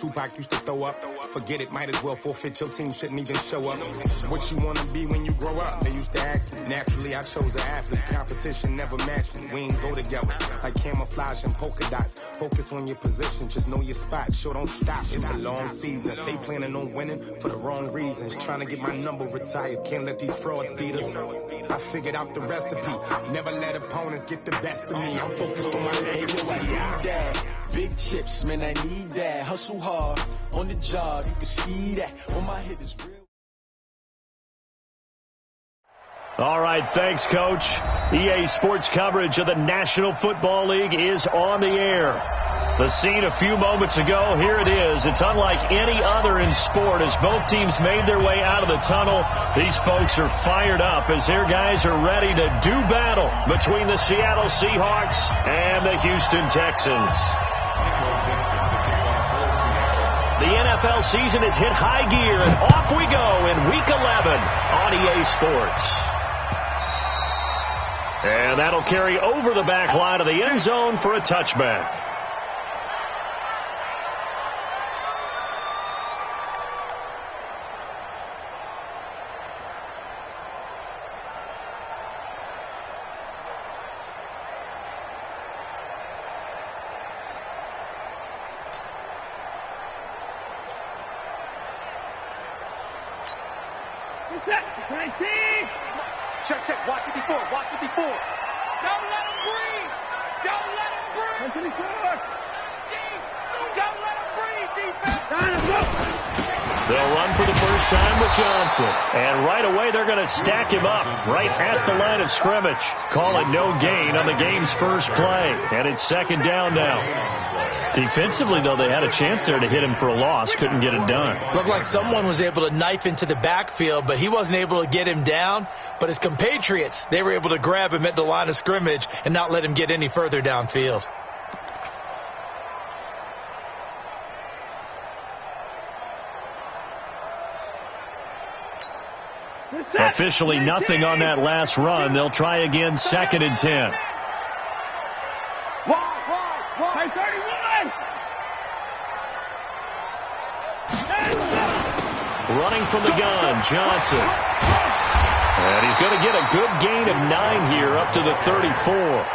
Tupac used to throw up. Forget it, might as well forfeit. Your team shouldn't even show up. What you wanna be when you grow up? They used to ask me. Naturally, I chose an athlete. Competition never matched me. We ain't go together like camouflage and polka dots. Focus on your position, just know your spot. Sure, don't stop. It's a long season. They planning on winning for the wrong reasons. Trying to get my number retired. Can't let these frauds beat us. I figured out the recipe. Never let opponents get the best of me. I'm focused on my that. Big chips, man, I need that. Hustle hard on the job, you can see that. On my head is real. All right, thanks, Coach. EA Sports coverage of the National Football League is on the air. The scene a few moments ago, here it is. It's unlike any other in sport as both teams made their way out of the tunnel. These folks are fired up as their guys are ready to do battle between the Seattle Seahawks and the Houston Texans. The NFL season has hit high gear, and off we go in Week 11 on EA Sports. And that'll carry over the back line of the end zone for a touchback. Check. Watch it before. Don't let him breathe. Don't let him breathe. Don't let him breathe, defense. They'll run for the first time with Johnson. And right away, they're going to stack him up right at the line of scrimmage. Call it no gain on the game's first play. And it's second down now. Defensively, though, they had a chance there to hit him for a loss. Couldn't get it done. Looked like someone was able to knife into the backfield, but he wasn't able to get him down. But his compatriots, they were able to grab him at the line of scrimmage and not let him get any further downfield. Officially nothing on that last run. They'll try again, 2nd and 10. Running from the gun, Johnson. And he's going to get a good gain of 9 here up to the 34.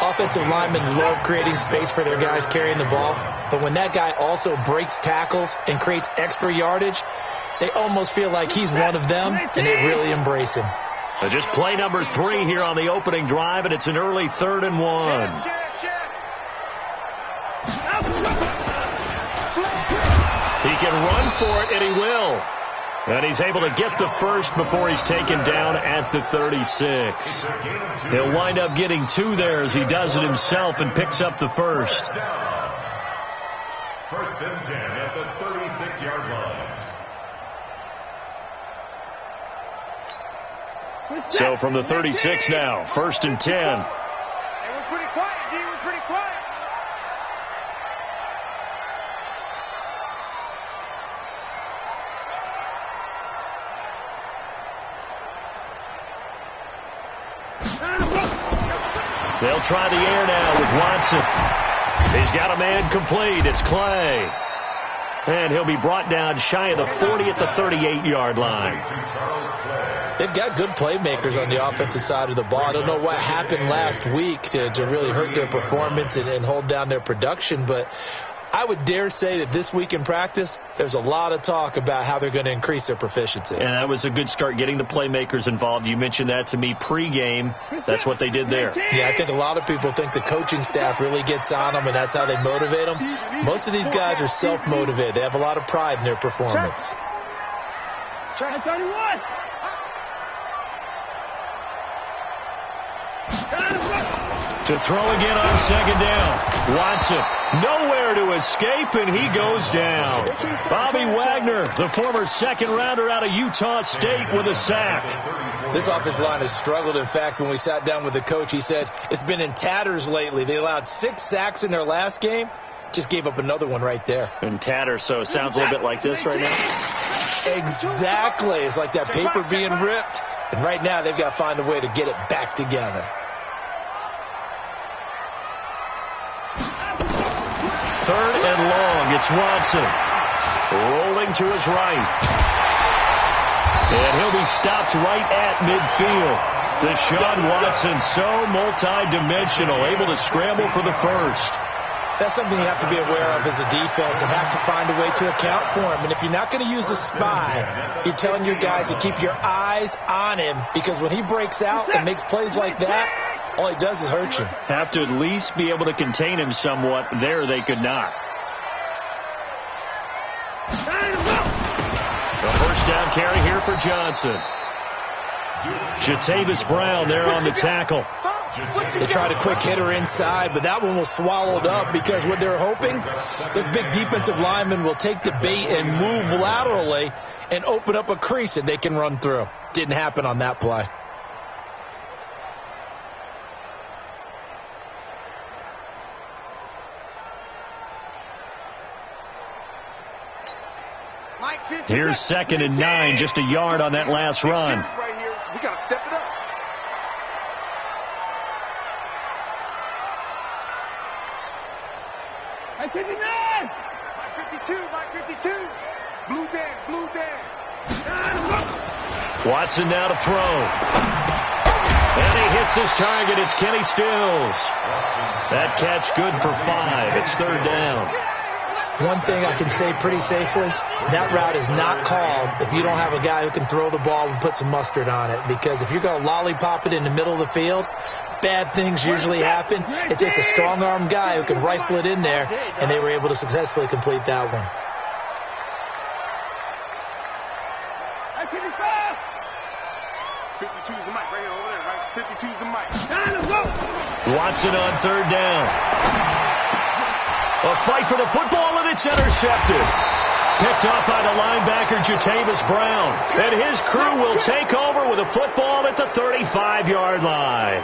Offensive linemen love creating space for their guys carrying the ball. But when that guy also breaks tackles and creates extra yardage, they almost feel like he's one of them, and they really embrace him. Just play number 3 here on the opening drive, and it's an early 3rd and 1. He can run for it, and he will. And he's able to get the first before he's taken down at the 36. He'll wind up getting 2 there as he does it himself and picks up the first. First and 10 at the 36-yard line. So from the 36 now, 1st and 10. Hey, we're pretty quiet, D. We're pretty quiet. They'll try the air now with Watson. He's got a man complete. It's Clay. And he'll be brought down shy of the 40 at the 38-yard line. They've got good playmakers on the offensive side of the ball. I don't know what happened last week to really hurt their performance and hold down their production, but I would dare say that this week in practice, there's a lot of talk about how they're going to increase their proficiency. And that was a good start, getting the playmakers involved. You mentioned that to me pregame. That's what they did there. Yeah, I think a lot of people think the coaching staff really gets on them, and that's how they motivate them. Most of these guys are self-motivated. They have a lot of pride in their performance. Try 31. To throw again on 2nd down. Watson, nowhere to escape, and he goes down. Bobby Wagner, the former 2nd-rounder out of Utah State, with a sack. This offensive line has struggled. In fact, when we sat down with the coach, he said it's been in tatters lately. They allowed 6 sacks in their last game. Just gave up another one right there. In tatters, so it sounds a little bit like this right now. Exactly. It's like that paper being ripped. And right now, they've got to find a way to get it back together. 3rd and long. It's Watson. Rolling to his right. And he'll be stopped right at midfield. Deshaun Watson, so multi-dimensional, able to scramble for the first. That's something you have to be aware of as a defense and have to find a way to account for him. And if you're not going to use a spy, you're telling your guys to keep your eyes on him, because when he breaks out and makes plays like that, all he does is hurt you. Have to at least be able to contain him somewhat. There they could not. The first down carry here for Johnson. Jatavis Brown there on the tackle. They tried a quick hitter inside, but that one was swallowed up because what they're hoping, this big defensive lineman will take the bait and move laterally and open up a crease that they can run through. Didn't happen on that play. Here's 2nd and 9, just a yard on that last run. We got to step it up. Mike 59! Mike 52, Mike 52. Blue Dan. Watson now to throw. And he hits his target. It's Kenny Stills. That catch good for 5. It's 3rd down. One thing I can say pretty safely, that route is not called if you don't have a guy who can throw the ball and put some mustard on it. Because if you're going to lollipop it in the middle of the field, bad things usually happen. It takes a strong-armed guy who can rifle it in there, and they were able to successfully complete that one. 52's the mic right here over there, right? 52's the mic. Watson on 3rd down. A fight for the football, and it's intercepted. Picked off by the linebacker, Jatavis Brown. And his crew will take over with a football at the 35-yard line.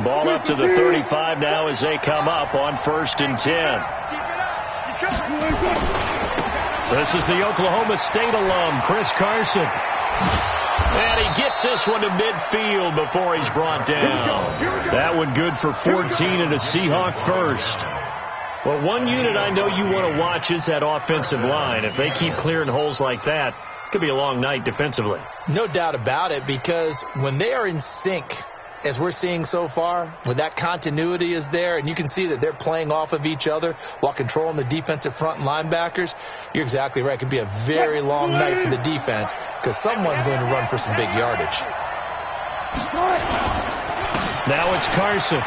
Ball up to the 35 now as they come up on 1st and 10. This is the Oklahoma State alum, Chris Carson. And he gets this one to midfield before he's brought down. That one good for 14 and a Seahawk first. Well, one unit I know you want to watch is that offensive line. If they keep clearing holes like that, it could be a long night defensively. No doubt about it, because when they are in sync, as we're seeing so far, when that continuity is there and you can see that they're playing off of each other while controlling the defensive front and linebackers, you're exactly right. It could be a very long night for the defense because someone's going to run for some big yardage. Now it's Carson.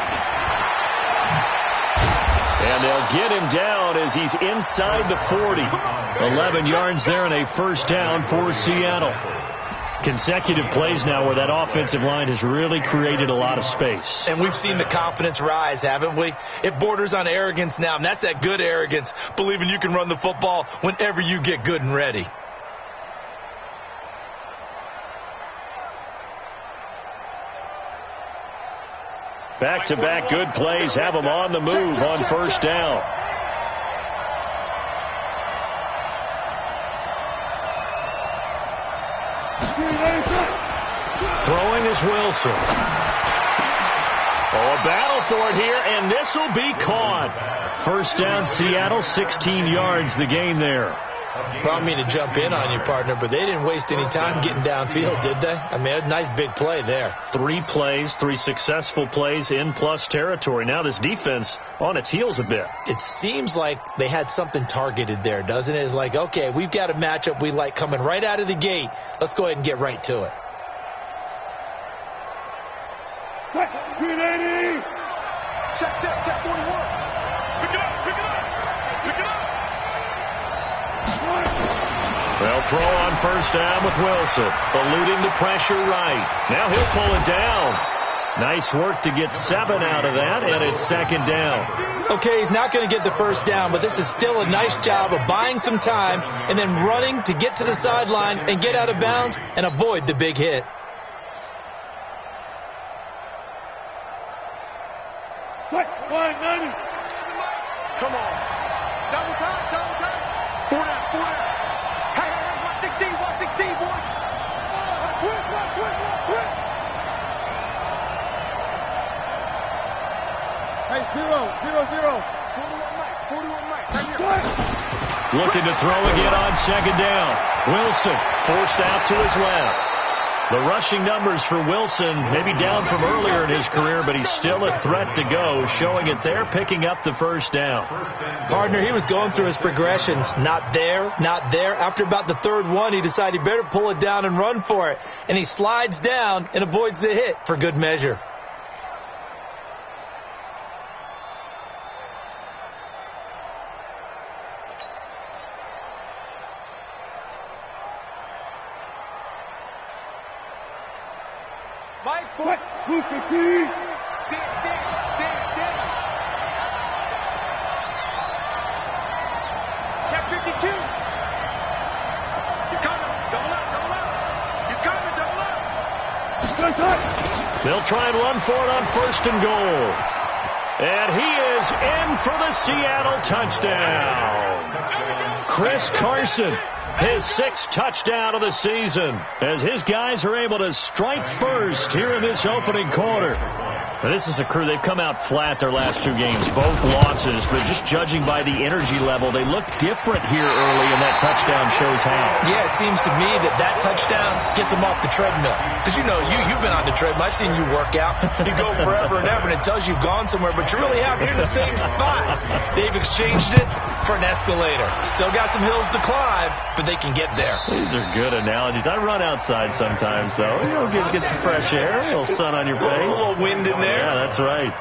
And they'll get him down as he's inside the 40. 11 yards there and a first down for Seattle. Consecutive plays now where that offensive line has really created a lot of space. And we've seen the confidence rise, haven't we? It borders on arrogance now, and that's that good arrogance, believing you can run the football whenever you get good and ready. Back-to-back good plays have them on the move on first down. Throwing is Wilson. Oh, a battle for it here, and this will be caught. First down, Seattle, 16 yards the gain there. Well, I don't mean to jump in on you, partner, but they didn't waste any time getting downfield, did they? I mean, a nice big play there. 3 plays, 3 successful plays in plus territory. Now this defense on its heels a bit. It seems like they had something targeted there, doesn't it? It's like, okay, we've got a matchup we like coming right out of the gate. Let's go ahead and get right to it. 380! Check 41. Pick it up. They'll throw on first down with Wilson. Eluding the pressure right. Now he'll pull it down. Nice work to get 7 out of that, and it's second down. Okay, he's not going to get the first down, but this is still a nice job of buying some time and then running to get to the sideline and get out of bounds and avoid the big hit. Come on. Double time, double time. 4 down, 4 down. Hey, watch 16, boys. Twist. Hey, 0. 41 Mike. Right here. Looking to throw again on second down. Wilson forced out to his left. The rushing numbers for Wilson maybe down from earlier in his career, but he's still a threat to go, showing it there, picking up the first down. Partner, he was going through his progressions. Not there. After about the third one, he decided he better pull it down and run for it. And he slides down and avoids the hit for good measure. Mike, foot. Check 52. He's coming. Double up. He's coming. Double up. They'll try and run for it on first and goal. And he is in for the Seattle touchdown. Chris Carson, his 6th touchdown of the season, as his guys are able to strike first here in this opening quarter. Now, this is a crew, they've come out flat their last 2 games, both losses, but just judging by the energy level, they look different here early, and that touchdown shows how. Yeah, it seems to me that touchdown gets them off the treadmill. Because, you've been on the treadmill. I've seen you work out. You go forever and ever, and it tells you've gone somewhere, but you really have. You're in the same spot. They've exchanged it for an escalator. Still got some hills to climb, but they can get there. These are good analogies. I run outside sometimes, though. Get some fresh air, a little sun on your face. A little wind in there. Yeah, that's right.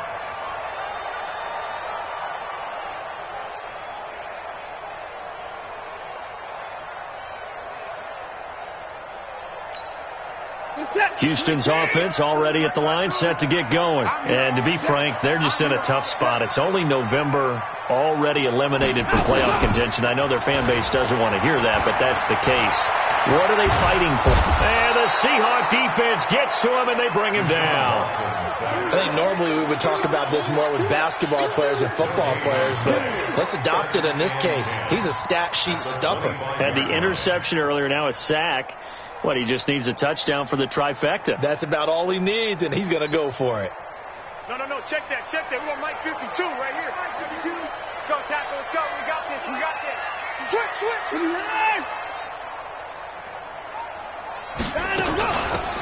Houston's offense already at the line, set to get going. And to be frank, they're just in a tough spot. It's only November, already eliminated from playoff contention. I know their fan base doesn't want to hear that, but that's the case. What are they fighting for? And the Seahawk defense gets to him, and they bring him down. I think normally we would talk about this more with basketball players and football players, but let's adopt it in this case. He's a stat sheet stuffer. Had the interception earlier, now a sack. What, he just needs a touchdown for the trifecta. That's about all he needs, and he's going to go for it. No. Check that. We got Mike 52 right here. Mike 52. Let's go, tackle. Let's go. We got this. Switch.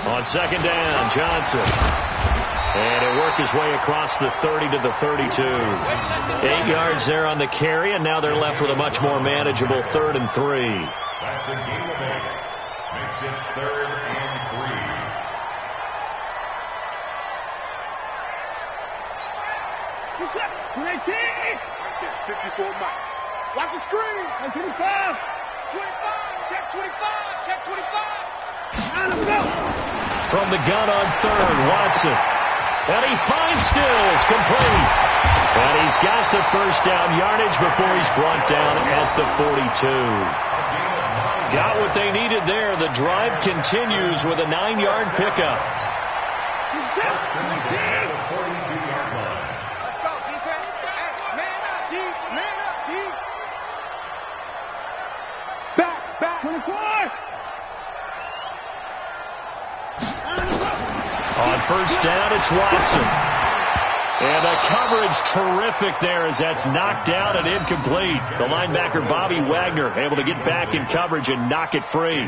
On second down, Johnson. And it worked his way across the 30 to the 32. 8 yards there on the carry, and now they're left with a much more manageable 3rd and 3. That's a gain of 8. Makes it 3rd and 3. What's up? 19. Right there, 54 Mike. Watch the screen. 25. 25. Check 25. From the gun on 3rd, Watson. And he finds Stills, complete. And he's got the first down yardage before he's brought down at the 42. Got what they needed there. The drive continues with a 9-yard pickup. Let's go, defense. Man up, deep. Back. 24. On first down, it's Watson. And the coverage terrific there as that's knocked down and incomplete. The linebacker, Bobby Wagner, able to get back in coverage and knock it free.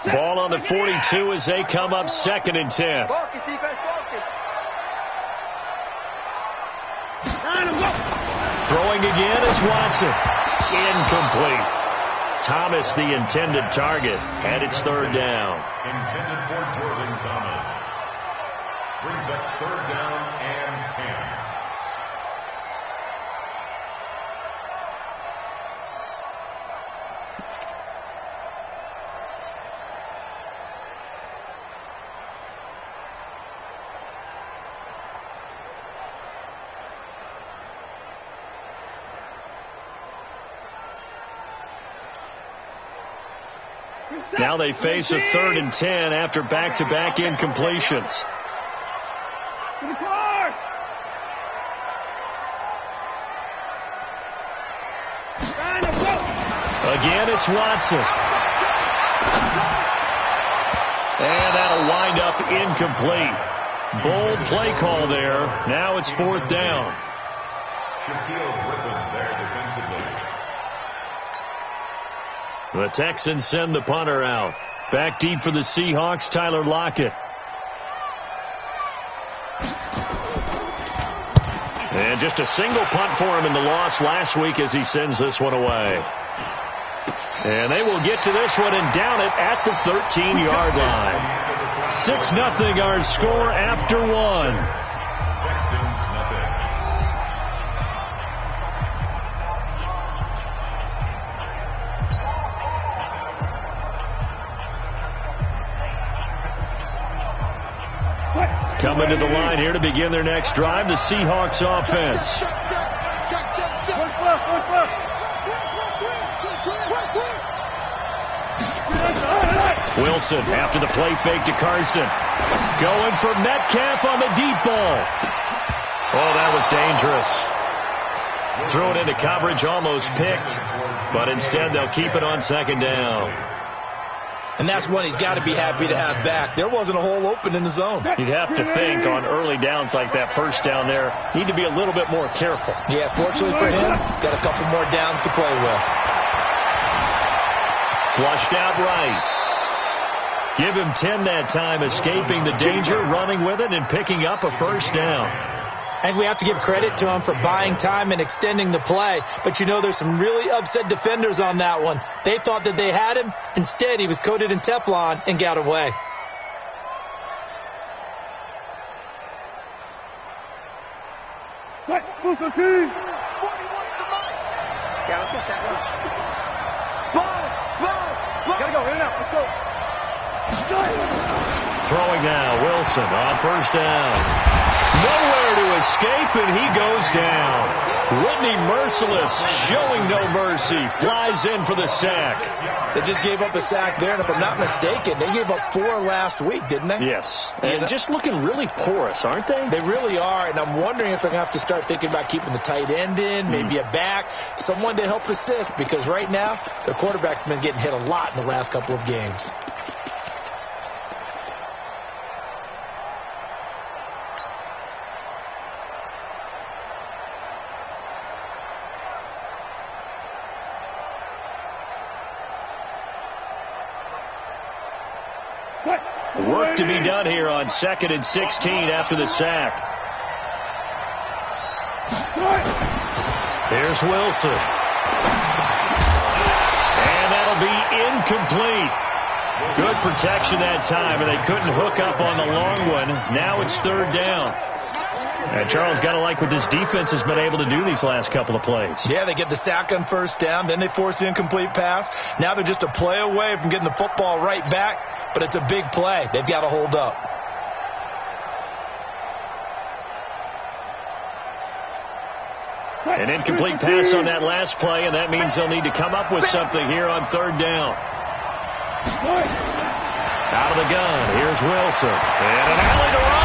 Ball on the 42 as they come up 2nd and 10. Focus, defense, focus. Throwing again is Watson. Incomplete. Thomas, the intended target, and it's 3rd down. Intended for Jordan Thomas. Brings up 3rd down and 10. Now they face a 3rd and 10 after back-to-back incompletions. Again, it's Watson. And that'll wind up incomplete. Bold play call there. Now it's 4th down. The Texans send the punter out. Back deep for the Seahawks, Tyler Lockett. And just a single punt for him in the loss last week as he sends this one away. And they will get to this one and down it at the 13-yard line. 6-0 our score after one. Coming to the line here to begin their next drive, the Seahawks offense. Wilson after the play fake to Carson. Going for Metcalf on the deep ball. Oh, that was dangerous. Threw it into coverage, almost picked. But instead, they'll keep it on 2nd down. And that's one he's got to be happy to have back. There wasn't a hole open in the zone. You'd have to think on early downs like that, 1st down there, need to be a little bit more careful. Yeah, fortunately for him, got a couple more downs to play with. Flushed out right. Give him 10 that time, escaping the danger, running with it, and picking up a 1st down. And we have to give credit to him for buying time and extending the play. But, you know, there's some really upset defenders on that one. They thought that they had him. Instead, he was coated in Teflon and got away. Yeah, let's go, Sam. Gotta go, in and out. Let's go. Throwing now, Wilson on 1st down. Nowhere to escape, and he goes down. Whitney Merciless showing no mercy. Flies in for the sack. They just gave up a sack there, and if I'm not mistaken, they gave up 4 last week, didn't they? Yes. And just looking really porous, aren't they? They really are, and I'm wondering if they're going to have to start thinking about keeping the tight end in, maybe a back, someone to help assist, because right now, their quarterback's been getting hit a lot in the last couple of games. Work to be done here on 2nd and 16 after the sack. Here's Wilson. And that'll be incomplete. Good protection that time, and they couldn't hook up on the long one. Now it's 3rd down. And Charles, got to like what this defense has been able to do these last couple of plays. Yeah, they get the sack on 1st down, then they force the incomplete pass. Now they're just a play away from getting the football right back, but it's a big play. They've got to hold up. An incomplete pass on that last play, and that means they'll need to come up with something here on 3rd down. Out of the gun, here's Wilson. And an alley to run.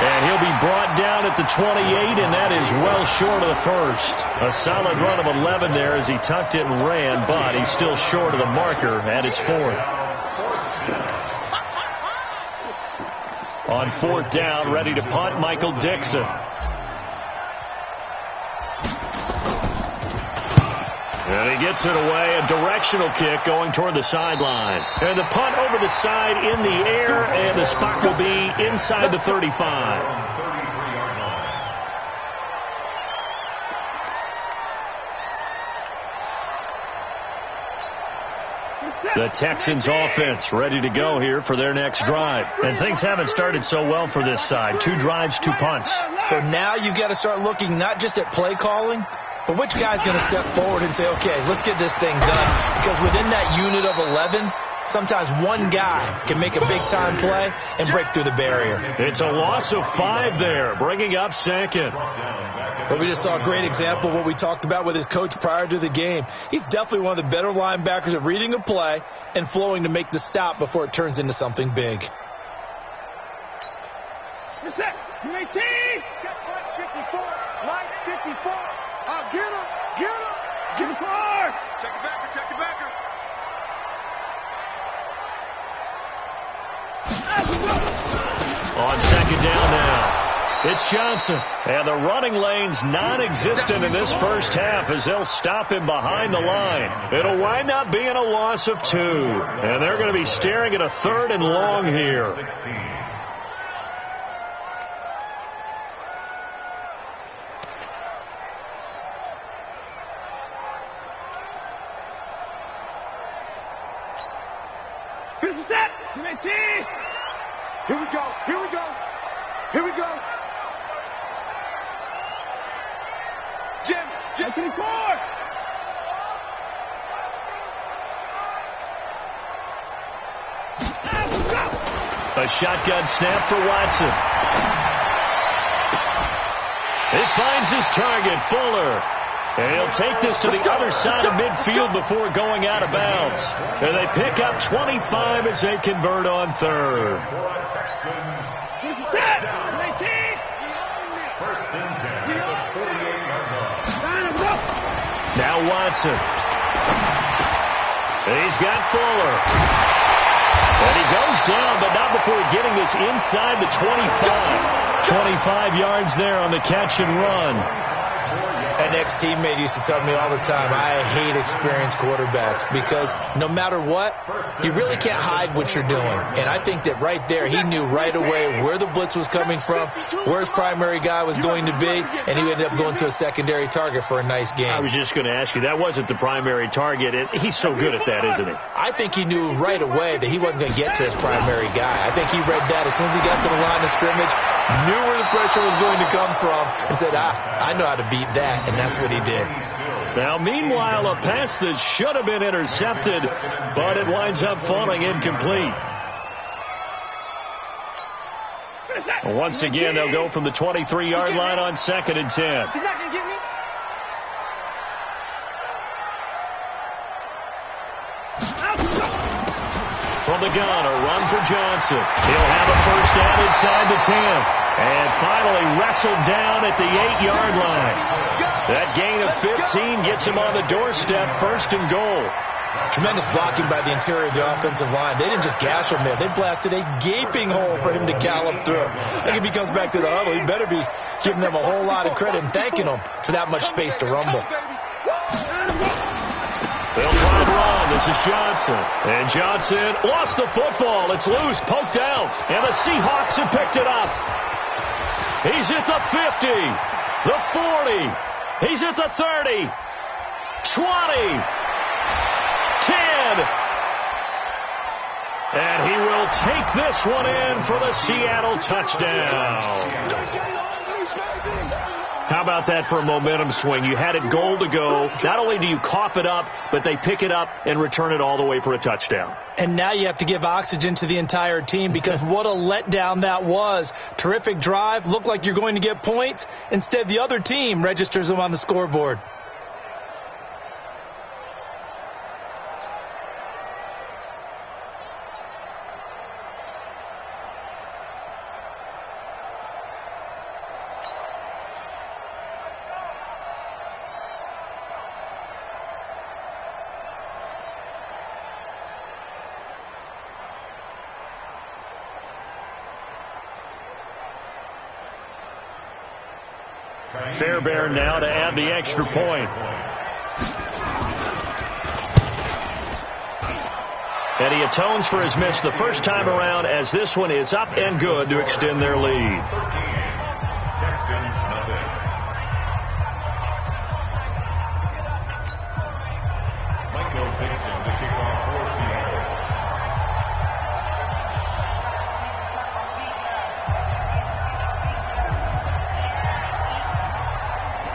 And he'll be brought down at the 28, and that is well short of the 1st. A solid run of 11 there as he tucked it and ran, but he's still short of the marker, and it's 4th. On 4th down, ready to punt, Michael Dixon. And he gets it away, a directional kick going toward the sideline. And the punt over the side in the air, and the spot will be inside the 35. The Texans offense ready to go here for their next drive. And things haven't started so well for this side. 2 drives, 2 punts. So now you've got to start looking not just at play calling, but which guy's going to step forward and say, okay, let's get this thing done. Because within that unit of 11, Sometimes one guy can make a big-time play and break through the barrier. It's a loss of 5 there, bringing up second. But we just saw a great example of what we talked about with his coach prior to the game. He's definitely one of the better linebackers at reading a play and flowing to make the stop before it turns into something big. You're set. You 18. Check 54. Line 54. Get him. Get him. Get him hard. Check it backer. Check it backer. On second down now. It's Johnson. And the running lane's non-existent in this first half as they'll stop him behind the line. It'll wind up being a loss of 2. And they're going to be staring at a 3rd and long here. 16. Finish the set. 19. Here we go. Here we go. Here we go. Jim. 24. A shotgun snap for Watson. It finds his target, Fuller. And he'll take this to the other side of midfield before going out of bounds. And they pick up 25 as they convert on 3rd. First and 10 at the 48-yard line. Now Watson. He's got Fuller. And he goes down, but not before getting this inside the 25. 25 yards there on the catch and run. An ex-teammate used to tell me all the time, I hate experienced quarterbacks because no matter what, you really can't hide what you're doing. And I think that right there, he knew right away where the blitz was coming from, where his primary guy was going to be, and he ended up going to a secondary target for a nice game. I was just going to ask you, that wasn't the primary target. He's so good at that, isn't he? I think he knew right away that he wasn't going to get to his primary guy. I think he read that as soon as he got to the line of scrimmage, knew where the pressure was going to come from, and said, I know how to beat that. And that's what he did. Now, meanwhile, a pass that should have been intercepted, but it winds up falling incomplete. Once again, they'll go from the 23-yard line on 2nd and 10. He's not going to get me. From the gun, a run for Johnson. He'll have a first down inside the 10. And finally wrestled down at the 8-yard line. That gain of 15 gets him on the doorstep, 1st and goal. Tremendous blocking by the interior of the offensive line. They didn't just gash him there. They blasted a gaping hole for him to gallop through. I think if he comes back to the huddle, he better be giving them a whole lot of credit and thanking them for that much space to rumble. They'll try to run. This is Johnson. And Johnson lost the football. It's loose, poked out. And the Seahawks have picked it up. He's at the 50, the 40. He's at the 30, 20, 10. And he will take this one in for the Seattle touchdown. How about that for a momentum swing? You had it goal to go. Not only do you cough it up, but they pick it up and return it all the way for a touchdown. And now you have to give oxygen to the entire team because what a letdown that was. Terrific drive. Looked like you're going to get points. Instead, the other team registers them on the scoreboard. Fairbairn now to add the extra point. And he atones for his miss the first time around as this one is up and good to extend their lead.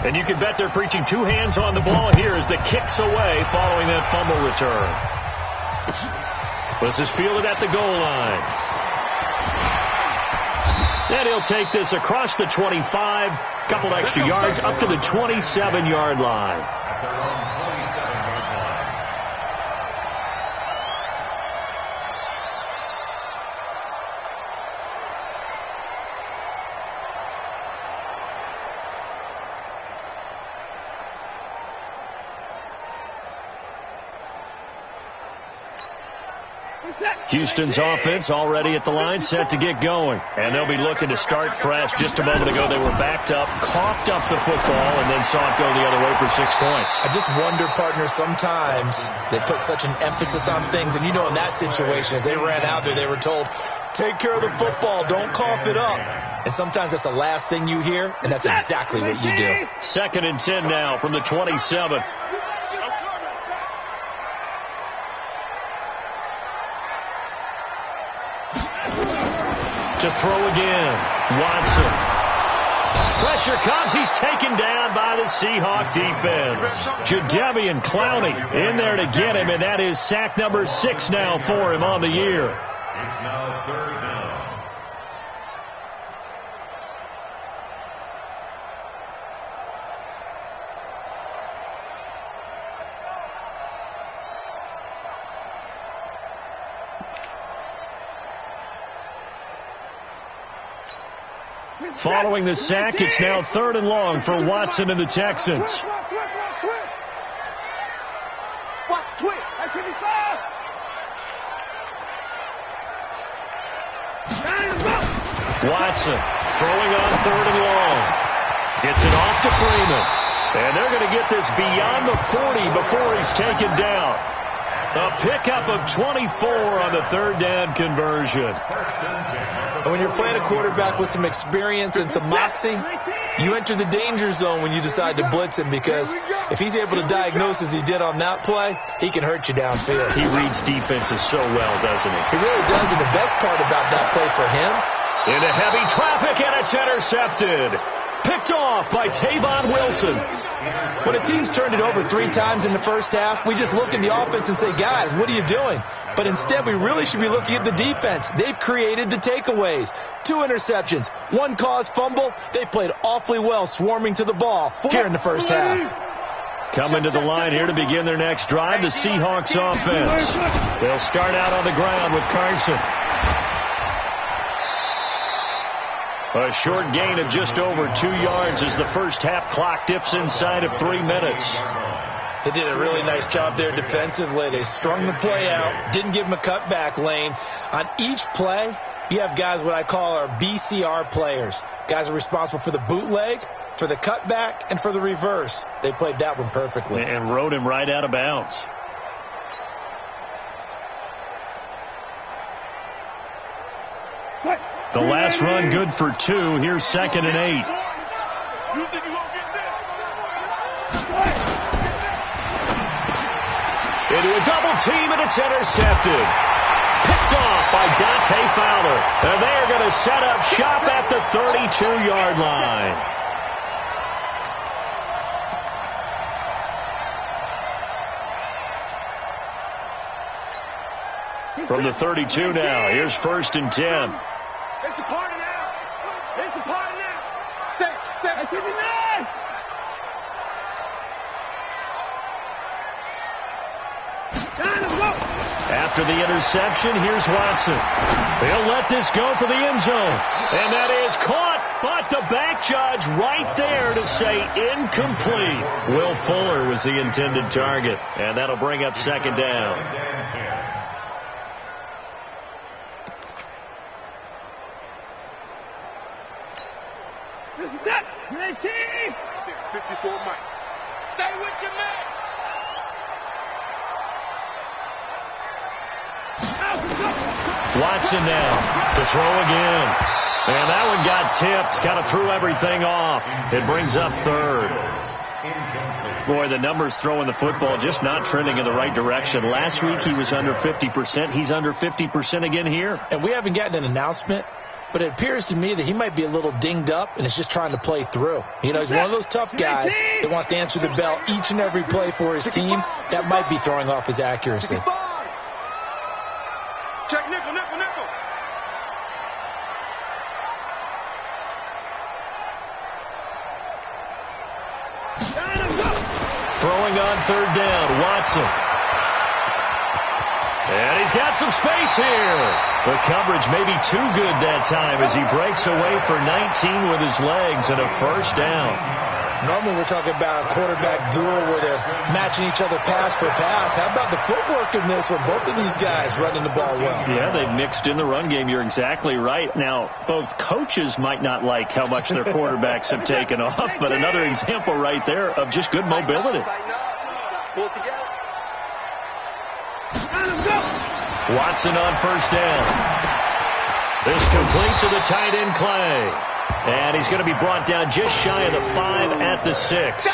And you can bet they're preaching two hands on the ball here as the kick's away following that fumble return. This is fielded at the goal line. And he'll take this across the 25, couple extra yards, up to the 27-yard line. At their own 27-yard line. Houston's offense already at the line, set to get going. And they'll be looking to start fresh. Just a moment ago, they were backed up, coughed up the football, and then saw it go the other way for 6 points. I just wonder, partner, sometimes they put such an emphasis on things. And you know, in that situation, as they ran out there, they were told, take care of the football, don't cough it up. And sometimes that's the last thing you hear, and that's exactly what you do. 2nd and 10 now from the 27. To throw again, Watson. Pressure comes. He's taken down by the Seahawk defense. Jadeveon Clowney in there to get him, and that is sack number 6 now for him on the year. It's now 3rd down. Following the sack, it's now 3rd and long for Watson and the Texans. Watson throwing on 3rd and long. Gets it off to Freeman. And they're going to get this beyond the 40 before he's taken down. A pickup of 24 on the 3rd down conversion. And when you're playing a quarterback with some experience and some moxie, you enter the danger zone when you decide to blitz him, because if he's able to diagnose as he did on that play, he can hurt you downfield. He reads defenses so well, doesn't he? He really does, and the best part about that play for him, into heavy traffic, and it's intercepted. Picked off by Tavon Wilson. When a team's turned it over 3 times in the first half, we just look at the offense and say, guys, what are you doing? But instead, we really should be looking at the defense. They've created the takeaways. 2 interceptions, 1 caused fumble. They played awfully well swarming to the ball here in the first half. Coming to the line here to begin their next drive, the Seahawks offense. They'll start out on the ground with Carson. A short gain of just over 2 yards as the first half clock dips inside of 3 minutes. They did a really nice job there defensively. They strung the play out, didn't give him a cutback lane. On each play, you have guys what I call our BCR players. Guys are responsible for the bootleg, for the cutback, and for the reverse. They played that one perfectly. And rode him right out of bounds. The last run good for 2. Here's 2nd and 8. Into a double team, and it's intercepted. Picked off by Dante Fowler. And they are going to set up shop at the 32-yard line. From the 32 now, here's 1st and 10. It's a party now. It's a party now. Say, 59. After the interception, here's Watson. They'll let this go for the end zone. And that is caught, but the back judge right there to say incomplete. Will Fuller was the intended target, and that'll bring up 2nd down. This is it. 19. 54 Mike. Stay with your man. Watson now to throw again. And that one got tipped. Kind of threw everything off. It brings up 3rd. Boy, the numbers throwing the football just not trending in the right direction. Last week he was under 50%. He's under 50% again here. And we haven't gotten an announcement, but it appears to me that he might be a little dinged up and is just trying to play through. You know, he's one of those tough guys that wants to answer the bell each and every play for his team. That might be throwing off his accuracy. Throwing on third down, Watson. And he's got some space here. The coverage may be too good that time as he breaks away for 19 with his legs and a first down. Normally we're talking about a quarterback duel where they're matching each other pass for pass. How about the footwork in this with both of these guys running the ball well? Yeah, they've mixed in the run game. You're exactly right. Now, both coaches might not like how much their quarterbacks have taken off, but another example right there of just good mobility. Pull it together. Watson on first down. This complete to the tight end Clay. And he's going to be brought down just shy of the 5 at the 6.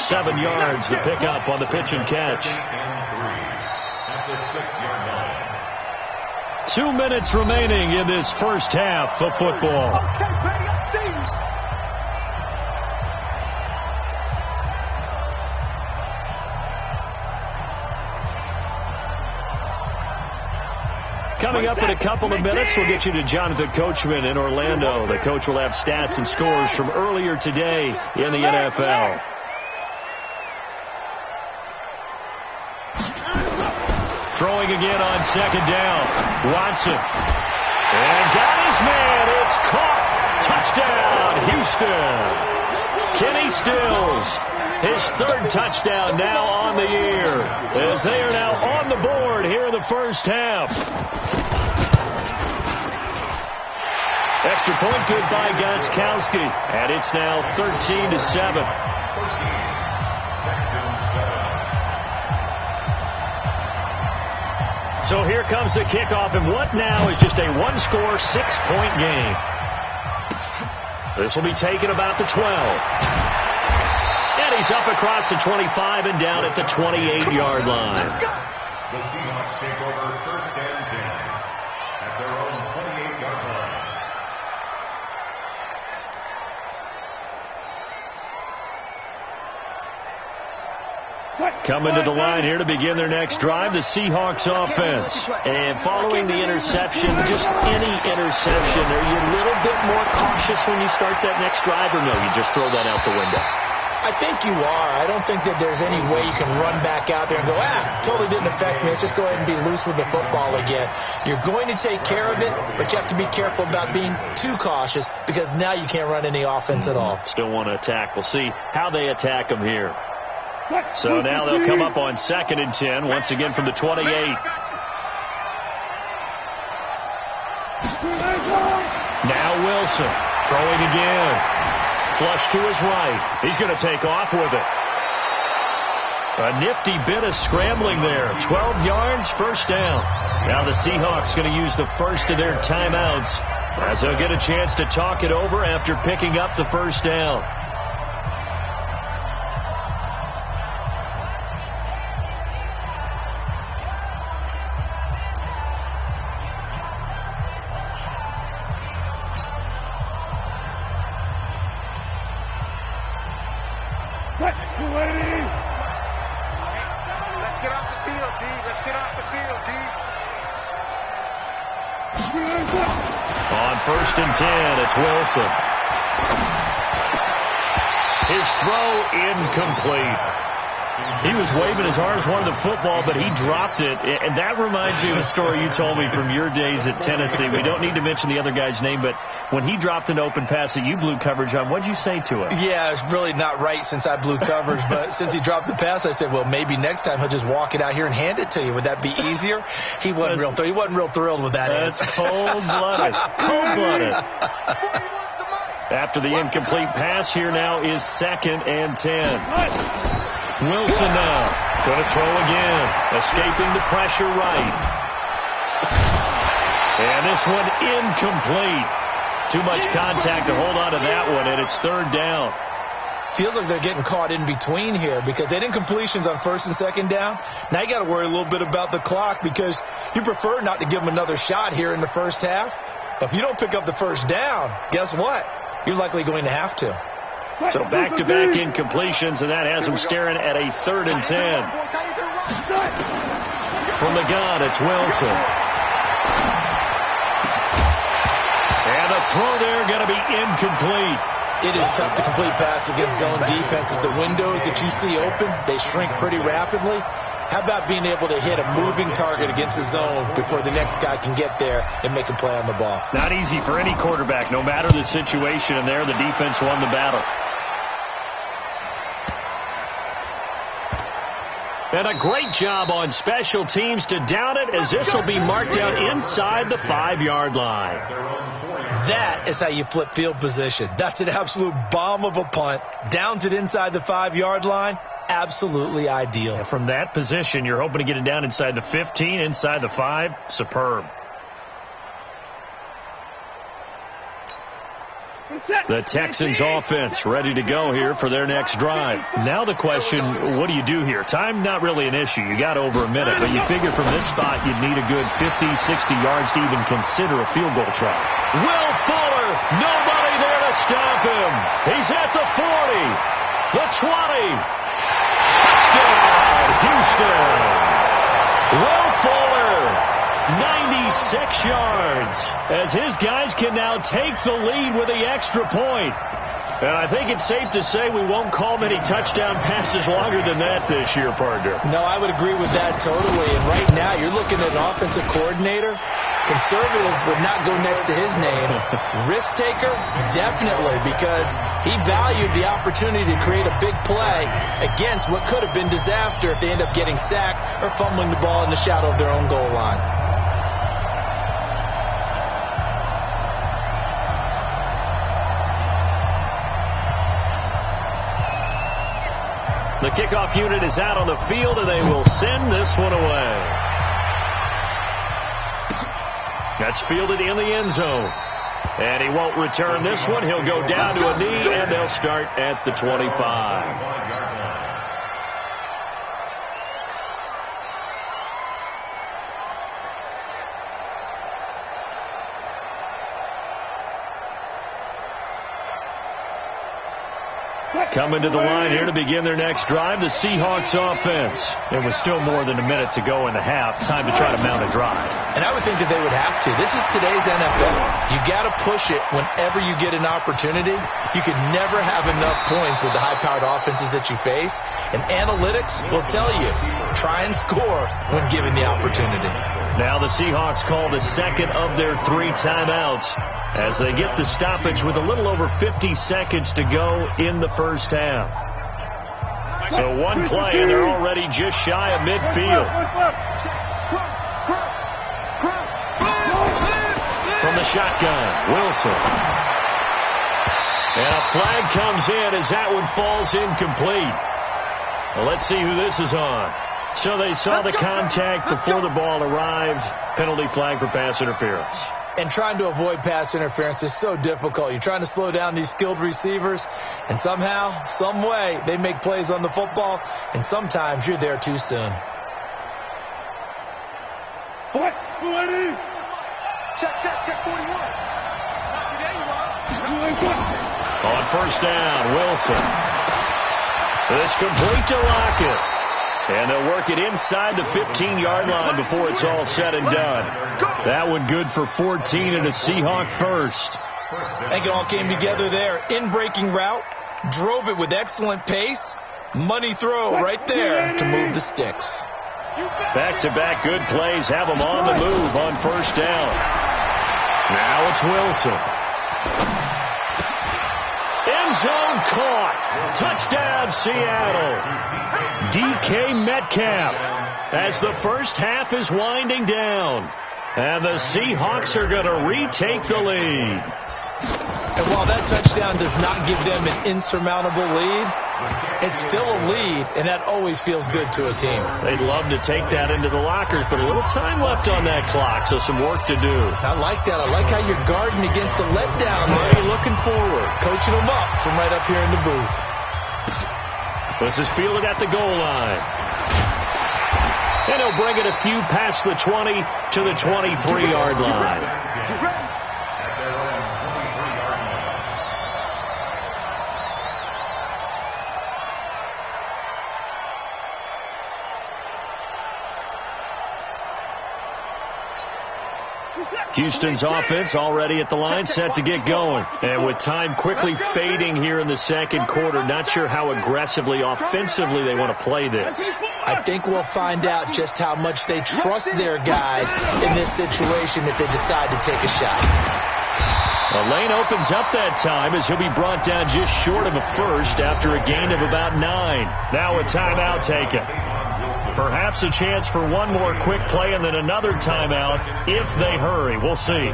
7 yards the pickup on the pitch and catch. At the 6-yard line. 2 minutes remaining in this first half of football. Coming up in a couple of minutes, we'll get you to Jonathan Coachman in Orlando. The coach will have stats and scores from earlier today in the NFL. Throwing again on second down. Watson. And got his man. It's caught. Touchdown, Houston. Kenny Stills. His third touchdown now on the year as they are now on the board here in the first half. Extra point good by Gostkowski, and it's now 13-7. So here comes the kickoff, and what now is just a one-score, 6-point game. This will be taken about the 12. And he's up across the 25 and down at the 28-yard line. The Seahawks take over first and 10 at their own 28-yard line. Coming to the line here to begin their next drive, the Seahawks offense. And following the interception, just any interception, are you a little bit more cautious when you start that next drive, or no, you just throw that out the window? I think you are. I don't think that there's any way you can run back out there and go, totally didn't affect me. Let's just go ahead and be loose with the football again. You're going to take care of it, but you have to be careful about being too cautious because now you can't run any offense at all. Still want to attack. We'll see how they attack them here. So now they'll come up on 2nd and 10, once again from the 28. Now Wilson throwing again. Flush to his right. He's going to take off with it. A nifty bit of scrambling there. 12 yards, first down. Now the Seahawks going to use the first of their timeouts as they'll get a chance to talk it over after picking up the first down. On 1st and 10, it's Wilson. His throw incomplete. He was waving as hard as wanted the football, but he dropped it. And that reminds me of a story you told me from your days at Tennessee. We don't need to mention the other guy's name, but when he dropped an open pass that you blew coverage on, what'd you say to him? Yeah, it's really not right since I blew coverage, but since he dropped the pass, I said, well, maybe next time he'll just walk it out here and hand it to you. Would that be easier? He wasn't real thrilled with that. That's cold-blooded. Cold-blooded. After the incomplete pass, here now is 2nd and 10. Wilson now going to throw again, escaping the pressure right. And this one incomplete. Too much contact to hold on to that one, and it's 3rd down. Feels like they're getting caught in between here because they had incompletions on 1st and 2nd down. Now you got to worry a little bit about the clock because you prefer not to give them another shot here in the first half. But if you don't pick up the first down, guess what? You're likely going to have to. So back-to-back incompletions, and that has them staring at a 3rd and 10. From the gun, it's Wilson. And a throw there going to be incomplete. It is tough to complete pass against zone defenses. The windows that you see open, they shrink pretty rapidly. How about being able to hit a moving target against a zone before the next guy can get there and make a play on the ball? Not easy for any quarterback, no matter the situation, and there the defense won the battle. And a great job on special teams to down it, as this will be marked out inside the 5-yard line. That is how you flip field position. That's an absolute bomb of a punt. Downs it inside the 5-yard line. Absolutely ideal. And from that position, you're hoping to get it down inside the 15, inside the 5. Superb. The Texans offense ready to go here for their next drive. Now the question, what do you do here? Time not really an issue. You got over a minute, but you figure from this spot you'd need a good 50, 60 yards to even consider a field goal try. Will Fuller, nobody there to stop him. He's at the 40, the 20. Touchdown, Houston. Will Fuller, 96 yards, as his guys can now take the lead with the extra point. And I think it's safe to say we won't call many touchdown passes longer than that this year, partner. No, I would agree with that totally. And right now, you're looking at an offensive coordinator. Conservative would not go next to his name. Risk taker, definitely, because he valued the opportunity to create a big play against what could have been disaster if they end up getting sacked or fumbling the ball in the shadow of their own goal line. The kickoff unit is out on the field, and they will send this one away. That's fielded in the end zone. And he won't return this one. He'll go down to a knee, and they'll start at the 25. Coming to the line here to begin their next drive, the Seahawks offense. There was still more than a minute to go in the half. Time to try to mount a drive. And I would think that they would have to. This is today's NFL. You got to push it whenever you get an opportunity. You can never have enough points with the high-powered offenses that you face. And analytics will tell you, try and score when given the opportunity. Now the Seahawks call the second of their 3 timeouts as they get the stoppage with a little over 50 seconds to go in the first half. So one play, and they're already just shy of midfield. From the shotgun, Wilson. And a flag comes in as that one falls incomplete. Well, let's see who this is on. So they saw the contact before the ball arrived. Penalty flag for pass interference. And trying to avoid pass interference is so difficult. You're trying to slow down these skilled receivers, and somehow, some way, they make plays on the football, and sometimes you're there too soon. What? Check 41. Not today, you are. On first down, Wilson. It's complete to Lockett. And they'll work it inside the 15-yard line before it's all said and done. That one good for 14 and a Seahawk first. I think it all came together there. In-breaking route, drove it with excellent pace. Money throw right there to move the sticks. Back-to-back good plays have them on the move on first down. Now it's Wilson. End zone caught. Touchdown, Seattle. DK Metcalf as the first half is winding down. And the Seahawks are going to retake the lead. And while that touchdown does not give them an insurmountable lead, it's still a lead, and that always feels good to a team. They'd love to take that into the lockers, but a little time left on that clock, so some work to do. I like that. I like how you're guarding against a letdown. Money looking forward. Coaching them up from right up here in the booth. This is fielded at the goal line. And he'll bring it a few past the 20 to the 23-yard line. Houston's offense already at the line, set to get going. And with time quickly fading here in the second quarter, not sure how aggressively, offensively they want to play this. I think we'll find out just how much they trust their guys in this situation if they decide to take a shot. The lane opens up that time as he'll be brought down just short of a first after a gain of about 9. Now a timeout taken. Perhaps a chance for one more quick play and then another timeout if they hurry. We'll see.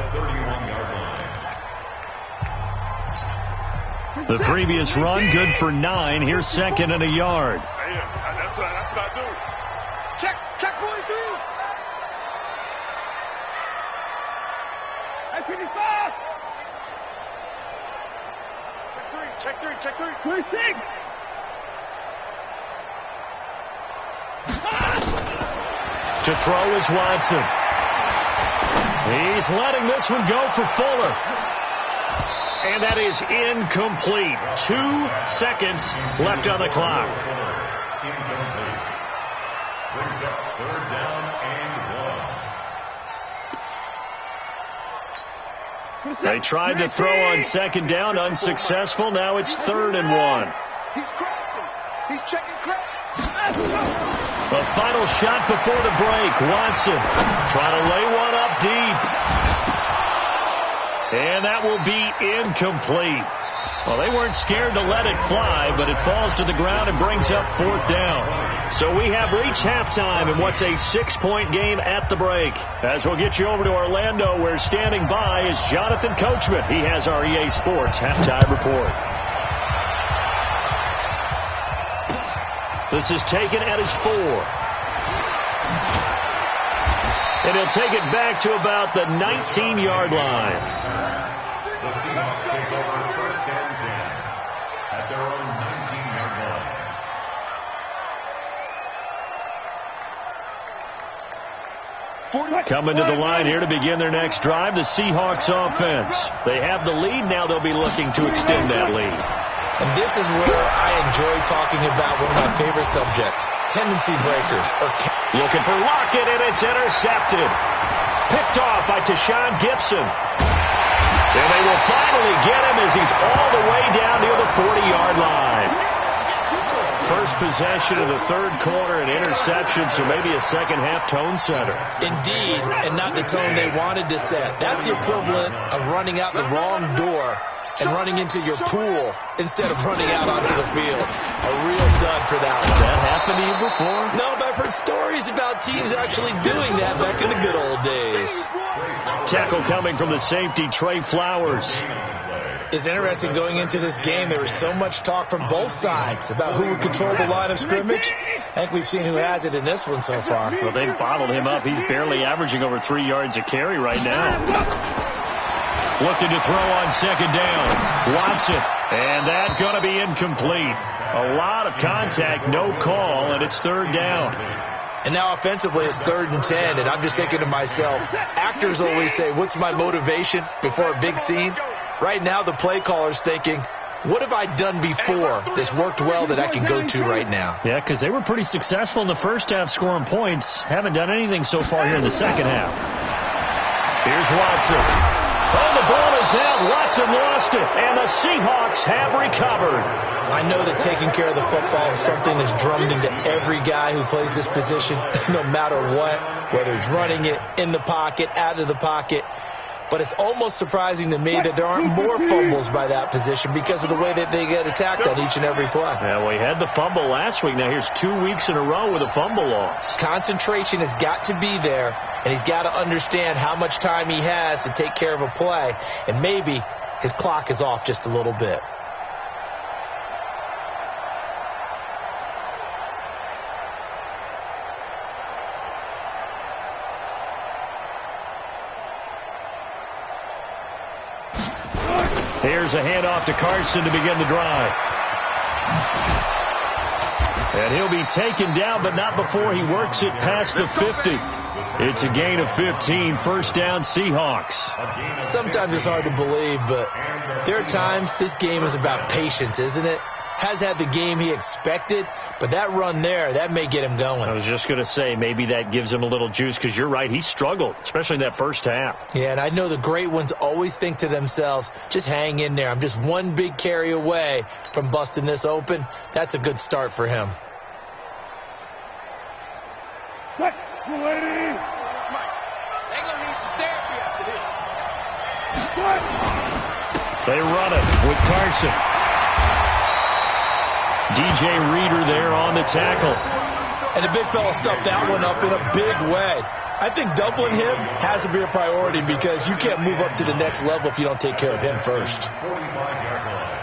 The previous run good for 9. Here's second and a yard. That's what I do. Check 43. That's 55. Check 3. 26. To throw is Watson. He's letting this one go for Fuller. And that is incomplete. 2 seconds left on the clock. Incomplete. Brings up third down and 1. They tried to throw on second down, unsuccessful. Now it's 3rd and 1. He's crossing. He's checking crack. The final shot before the break. Watson trying to lay one up deep. And that will be incomplete. Well, they weren't scared to let it fly, but it falls to the ground and brings up 4th down. So we have reached halftime in what's a 6-point game at the break. As we'll get you over to Orlando, where standing by is Jonathan Coachman. He has our EA Sports halftime report. This is taken at his 4. And he'll take it back to about the 19-yard line. The Seahawks take over 1st and 10 at their own 19-yard line. Coming to the line here to begin their next drive, the Seahawks offense. They have the lead. Now they'll be looking to extend that lead. And this is where I enjoy talking about one of my favorite subjects, tendency breakers. Looking for Lockett, and it's intercepted. Picked off by Tashawn Gibson. And they will finally get him as he's all the way down near the 40-yard line. First possession of the 3rd quarter, an interception, so maybe a second-half tone setter. Indeed, and not the tone they wanted to set. That's the equivalent of running out the wrong door and running into your pool instead of running out onto the field. A real dud for that one. Has that happened to you before? No, but I've heard stories about teams actually doing that back in the good old days. Tackle coming from the safety, Trey Flowers. It's interesting going into this game. There was so much talk from both sides about who would control the line of scrimmage. I think we've seen who has it in this one so far. Well, they've bottled him up. He's barely averaging over 3 yards a carry right now. Looking to throw on second down. Watson. And that's going to be incomplete. A lot of contact, no call, and it's 3rd down. And now offensively it's 3rd and 10, and I'm just thinking to myself, actors always say, what's my motivation before a big scene? Right now the play caller's thinking, what have I done before this worked well that I can go to right now? Yeah, because they were pretty successful in the first half scoring points. Haven't done anything so far here in the second half. Here's Watson. Oh, the ball is out. Watson lost it, and the Seahawks have recovered. I know that taking care of the football is something that's drummed into every guy who plays this position, no matter what, whether he's running it, in the pocket, out of the pocket. But it's almost surprising to me that there aren't more fumbles by that position because of the way that they get attacked on each and every play. Yeah, well, he had the fumble last week. Now here's 2 weeks in a row with a fumble loss. Concentration has got to be there, and he's got to understand how much time he has to take care of a play, and maybe his clock is off just a little bit. Here's a handoff to Carson to begin the drive. And he'll be taken down, but not before he works it past the 50. It's a gain of 15, 1st down Seahawks. Sometimes it's hard to believe, but there are times this game is about patience, isn't it? has had the game he expected, but that run there, that may get him going. I was just going to say, maybe that gives him a little juice, because you're right, he struggled, especially in that first half. Yeah, and I know the great ones always think to themselves, just hang in there. I'm just one big carry away from busting this open. That's a good start for him. What? They run it with Carson. DJ Reader there on the tackle. And the big fella stuffed that one up in a big way. I think doubling him has to be a priority, because you can't move up to the next level if you don't take care of him first. 45-yard line.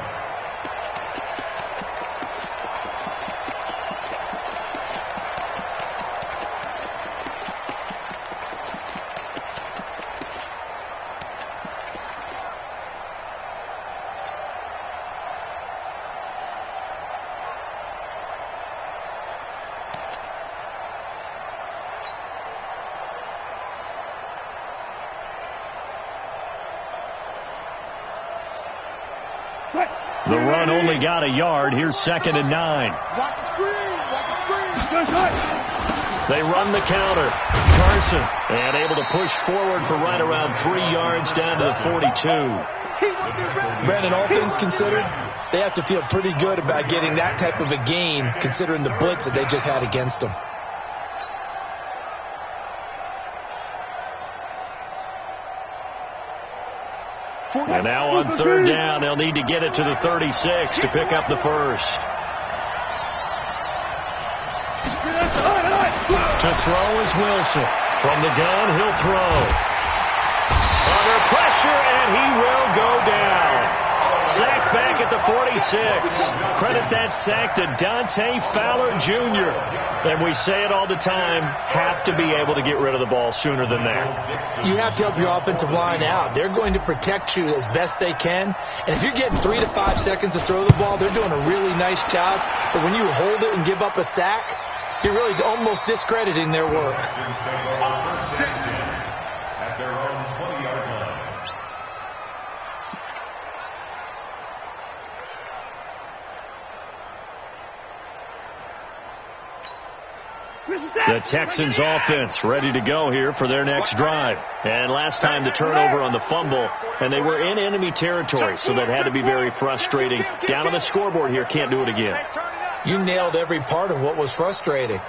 The run only got a yard. Here's 2nd and 9. Watch the screen. Watch the screen. They run the counter. Carson, and able to push forward for right around 3 yards down to the 42. Brandon, all things considered, they have to feel pretty good about getting that type of a gain, considering the blitz that they just had against them. And now on 3rd down, they'll need to get it to the 36 to pick up the first. To throw is Wilson. From the gun, he'll throw. Under pressure, and he will go down. Sacked back at the 46. Credit that sack to Dante Fowler Jr. And we say it all the time, have to be able to get rid of the ball sooner than that. You have to help your offensive line out. They're going to protect you as best they can. And if you're getting 3 to 5 seconds to throw the ball, they're doing a really nice job. But when you hold it and give up a sack, you're really almost discrediting their work. At their own 20-yard line. The Texans offense ready to go here for their next drive. And last time the turnover on the fumble, and they were in enemy territory, so that had to be very frustrating. Down on the scoreboard here, can't do it again. You nailed every part of what was frustrating.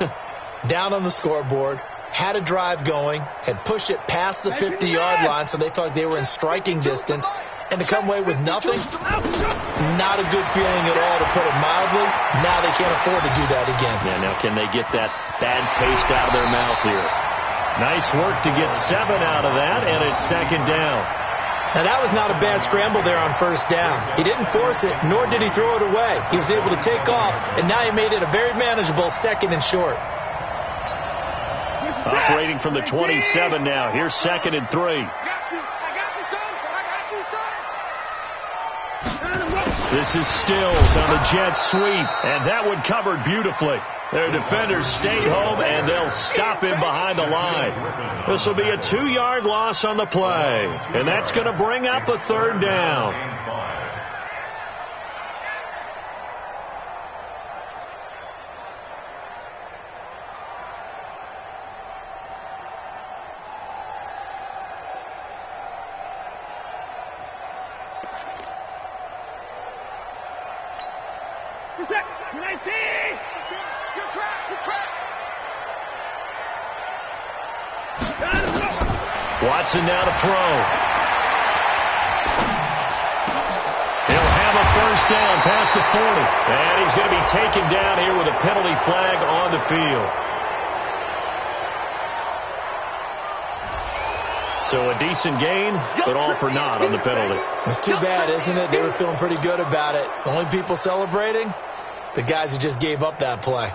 Down on the scoreboard, had a drive going, had pushed it past the 50-yard line, so they thought they were in striking distance, and to come away with nothing, not a good feeling at all, to put it mildly. Now they can't afford to do that again. Yeah, now can they get that bad taste out of their mouth here? Nice work to get 7 out of that, and it's 2nd down. Now, that was not a bad scramble there on 1st down. He didn't force it, nor did he throw it away. He was able to take off, and now he made it a very manageable 2nd and short. Operating from the 27 now. Here's 2nd and 3. This is Stills on the jet sweep, and that one covered beautifully. Their defenders stayed home, and they'll stop him behind the line. This will be a 2-yard loss on the play, and that's going to bring up a 3rd down. Watson now to throw. He'll have a 1st down past the 40. And he's going to be taken down here with a penalty flag on the field. So a decent gain, but all for naught on the penalty. It's too bad, isn't it? They were feeling pretty good about it. The only people celebrating, the guys who just gave up that play.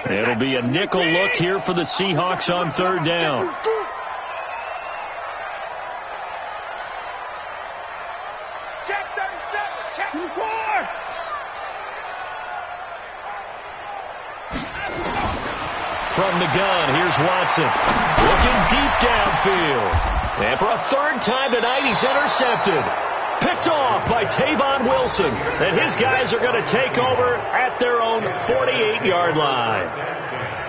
It'll be a nickel look here for the Seahawks on 3rd down. Check 37. Check 4. From the gun, here's Watson. Looking deep downfield. And for a 3rd time tonight, he's intercepted. Picked off by Tavon Wilson. And his guys are going to take over at their own 48-yard line.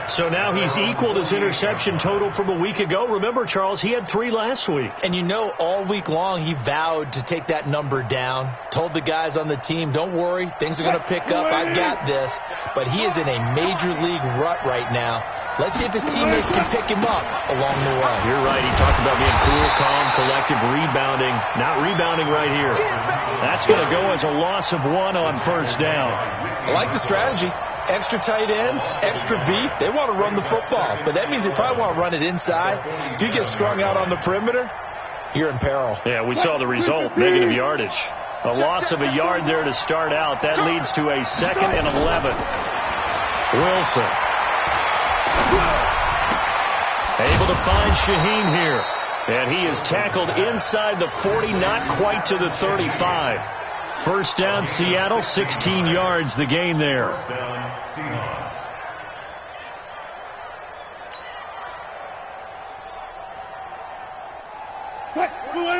So now he's equaled his interception total from a week ago. Remember, Charles, he had 3 last week. And you know, all week long he vowed to take that number down. Told the guys on the team, don't worry, things are going to pick up. I've got this. But he is in a major league rut right now. Let's see if his teammates can pick him up along the way. You're right. He talked about being cool, calm, collective, rebounding. Not rebounding right here. That's going to go as a loss of 1 on first down. I like the strategy. Extra tight ends, extra beef. They want to run the football, but that means they probably want to run it inside. If you get strung out on the perimeter, you're in peril. Yeah, we saw the result, negative yardage. A loss of a yard there to start out. That leads to a 2nd and 11. Wilson. Able to find Shaheen here. And he is tackled inside the 40, not quite to the 35. First down, Seattle, 16 yards the gain there. First down, Seahawks.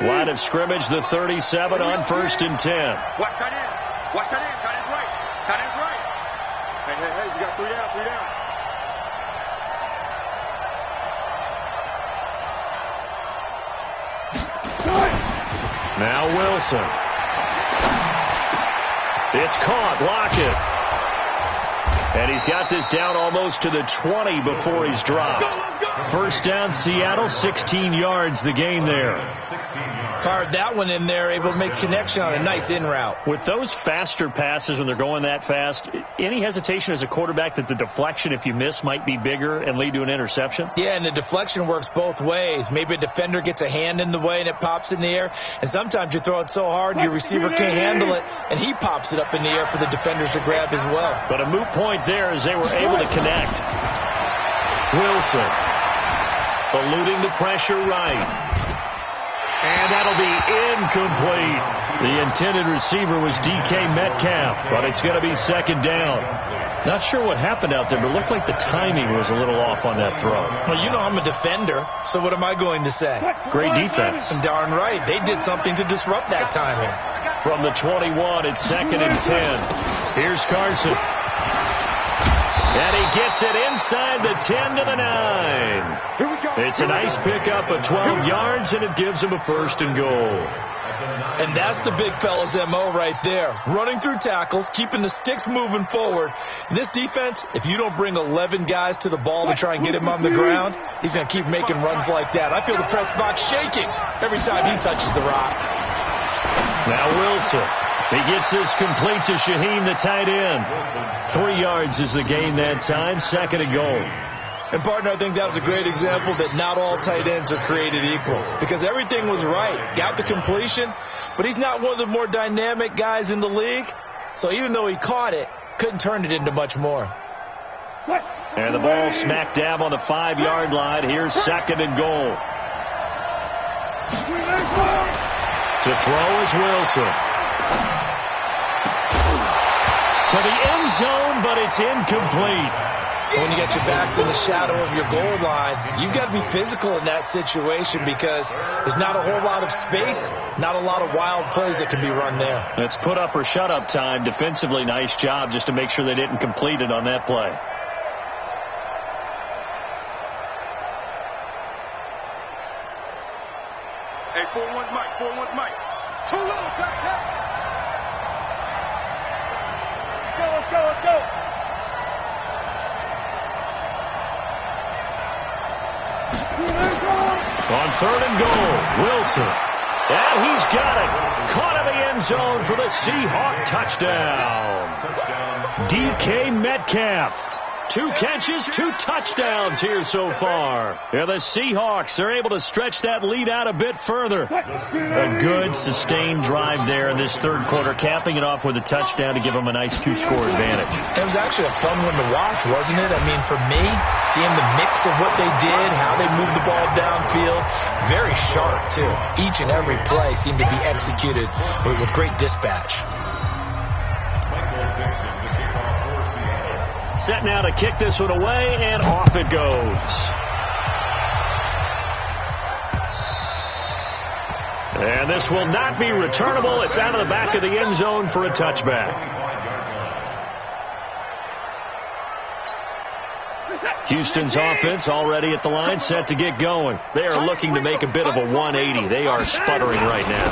Line of scrimmage, the 37 on 1st and 10. Watch tight end. Watch tight end. Tight end's right. Tight end's right. Hey, you got 3 down, 3 down. Now Wilson. It's caught. Lockett. And he's got this down almost to the 20 before he's dropped. First down, Seattle, 16 yards the gain there. Fired that one in there, able to make connection on a nice in route. With those faster passes, when they're going that fast, any hesitation as a quarterback that the deflection, if you miss, might be bigger and lead to an interception? Yeah, and the deflection works both ways. Maybe a defender gets a hand in the way and it pops in the air. And sometimes you throw it so hard your receiver can't handle it, and he pops it up in the air for the defenders to grab as well. But a moot point there as they were able to connect. Wilson eluding the pressure right. And that'll be incomplete. The intended receiver was D.K. Metcalf, but it's going to be 2nd down. Not sure what happened out there, but it looked like the timing was a little off on that throw. Well, you know I'm a defender, so what am I going to say? Great defense. And darn right. They did something to disrupt that timing. From the 21, it's 2nd and 10. Here's Carson. And he gets it inside the 10 to the 9. It's a nice pickup of 12 yards, and it gives him a 1st and goal. And that's the big fella's M.O. right there. Running through tackles, keeping the sticks moving forward. In this defense, if you don't bring 11 guys to the ball to try and get him on the ground, he's going to keep making runs like that. I feel the press box shaking every time he touches the rock. Now Wilson. He gets this complete to Shaheen, the tight end. 3 yards is the gain that time, 2nd and goal. And, partner, I think that was a great example that not all tight ends are created equal. Because everything was right. Got the completion, but he's not one of the more dynamic guys in the league. So even though he caught it, couldn't turn it into much more. And the ball smack dab on the 5-yard line. Here's 2nd and goal. To throw is Wilson. To the end zone, but it's incomplete. When you get your backs in the shadow of your goal line, you've got to be physical in that situation because there's not a whole lot of space, not a lot of wild plays that can be run there. It's put up or shut up time. Defensively, nice job just to make sure they didn't complete it on that play. Hey, 4-1's Mike, 4-1's Mike. Too low, back. Let's go. On 3rd and goal, Wilson. And he's got it. Caught in the end zone for the Seahawk touchdown. D.K. Metcalf. 2 catches, 2 touchdowns here so far. Yeah, the Seahawks are able to stretch that lead out a bit further. A good, sustained drive there in this 3rd quarter, capping it off with a touchdown to give them a nice 2-score advantage. It was actually a fun one to watch, wasn't it? I mean, for me, seeing the mix of what they did, how they moved the ball downfield, very sharp, too. Each and every play seemed to be executed with great dispatch. Set now to kick this one away, and off it goes. And this will not be returnable. It's out of the back of the end zone for a touchback. Houston's offense already at the line, set to get going. They are looking to make a bit of a 180. They are sputtering right now.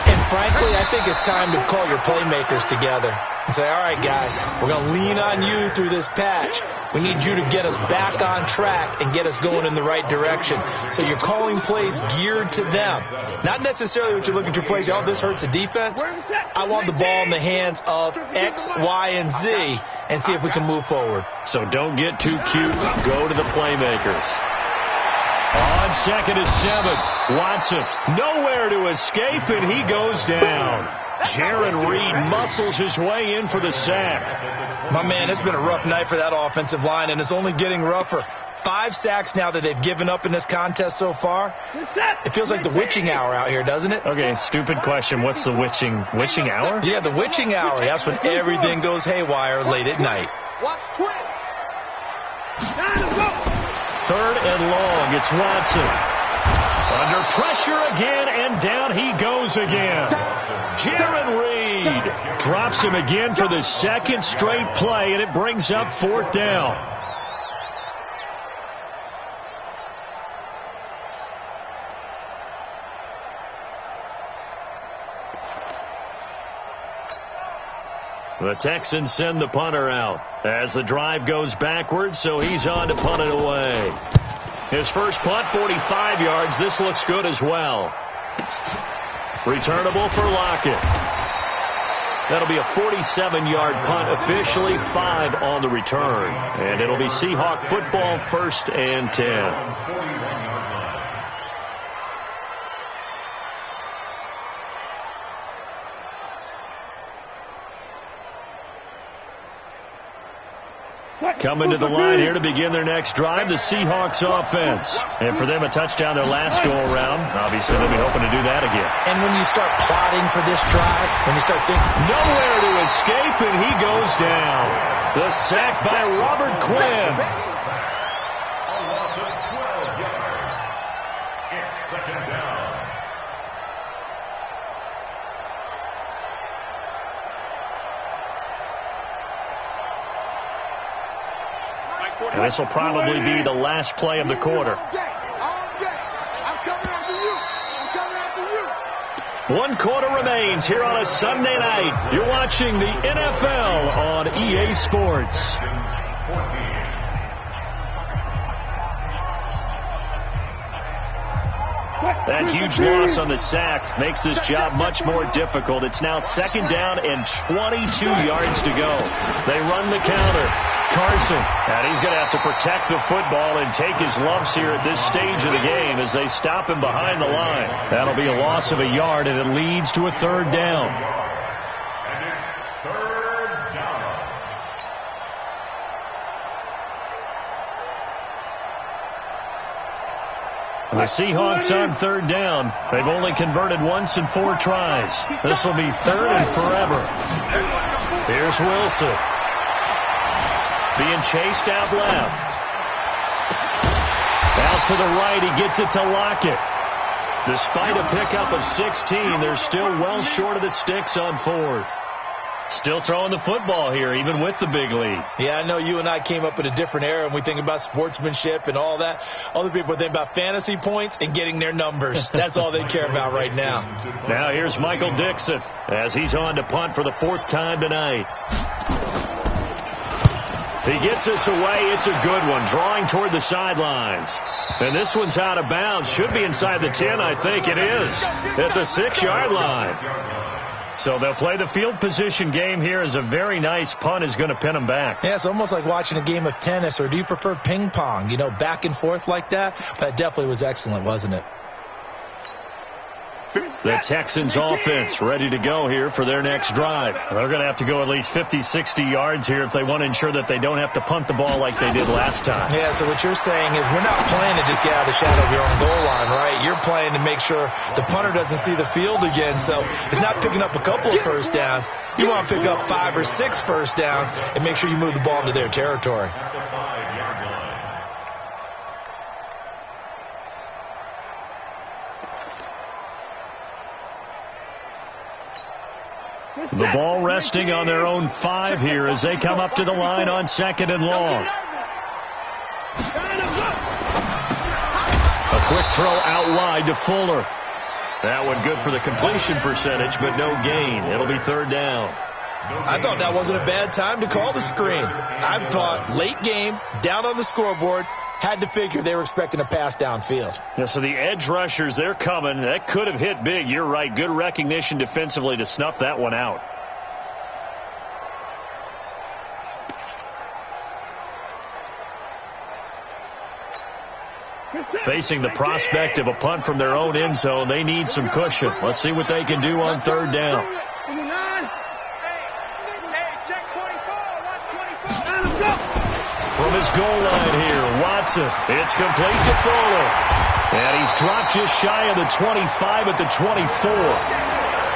And frankly, I think it's time to call your playmakers together and say, all right, guys, we're going to lean on you through this patch. We need you to get us back on track and get us going in the right direction. So you're calling plays geared to them. Not necessarily what you look at your plays, oh, this hurts the defense. I want the ball in the hands of X, Y, and Z and see if we can move forward. So don't get too cute. Go to the playmakers. On 2nd and 7, Watson nowhere to escape, and he goes down. Jaron Reed muscles his way in for the sack. My man, it's been a rough night for that offensive line, and it's only getting rougher. 5 sacks now that they've given up in this contest so far. It feels like the witching hour out here, doesn't it? Okay, stupid question. What's the witching hour? Yeah, the witching hour. That's when everything goes haywire late at night. Watch twins. Time to go. 3rd and long. It's Watson. Under pressure again, and down he goes again. Jaron Reed drops him again for the 2nd straight play, and it brings up 4th down. The Texans send the punter out as the drive goes backwards, so he's on to punt it away. His first punt, 45 yards. This looks good as well. Returnable for Lockett. That'll be a 47-yard punt, officially 5 on the return. And it'll be Seahawk football, 1st and 10. Coming to the line here to begin their next drive, the Seahawks offense. And for them, a touchdown their last go-around. Obviously, they'll be hoping to do that again. And when you start plotting for this drive, when you start thinking, nowhere to escape, and he goes down. The sack by Robert Quinn. A loss of 12 yards. It's 2nd down. And this will probably be the last play of the quarter. One quarter remains here on a Sunday night. You're watching the NFL on EA Sports. That huge loss on the sack makes this job much more difficult. It's now 2nd down and 22 yards to go. They run the counter. Carson, and he's going to have to protect the football and take his lumps here at this stage of the game as they stop him behind the line. That'll be a loss of a yard, and it leads to a 3rd down. And it's 3rd down. The Seahawks on 3rd down. They've only converted once in 4 tries. This will be 3rd and forever. Here's Wilson. Being chased out left. Out to the right, he gets it to Lockett. Despite a pickup of 16, they're still well short of the sticks on 4th. Still throwing the football here, even with the big lead. Yeah, I know you and I came up in a different era, and we think about sportsmanship and all that. Other people think about fantasy points and getting their numbers. That's all they care about right now. Now here's Michael Dixon as he's on to punt for the 4th time tonight. He gets this away. It's a good one, drawing toward the sidelines. And this one's out of bounds. Should be inside the 10, I think it is, at the 6-yard line. So they'll play the field position game here as a very nice punt is going to pin them back. Yeah, it's almost like watching a game of tennis, or do you prefer ping pong? You know, back and forth like that? That definitely was excellent, wasn't it? The Texans offense ready to go here for their next drive. They're going to have to go at least 50, 60 yards here if they want to ensure that they don't have to punt the ball like they did last time. Yeah, so what you're saying is we're not playing to just get out of the shadow of your own goal line, right? You're playing to make sure the punter doesn't see the field again. So it's not picking up a couple of first downs. You want to pick up 5 or 6 first downs and make sure you move the ball into their territory. The ball resting on their own 5 here as they come up to the line on 2nd and long. A quick throw out wide to Fuller. That one good for the completion percentage, but no gain. It'll be 3rd down. I thought that wasn't a bad time to call the screen. I thought late game, down on the scoreboard, had to figure they were expecting a pass downfield. Yeah, so the edge rushers, they're coming. That could have hit big. You're right. Good recognition defensively to snuff that one out. Facing the prospect of a punt from their own end zone, they need some cushion. Let's see what they can do on 3rd down. From his goal line here, Watson. It's complete to Fuller. And he's dropped just shy of the 25 at the 24.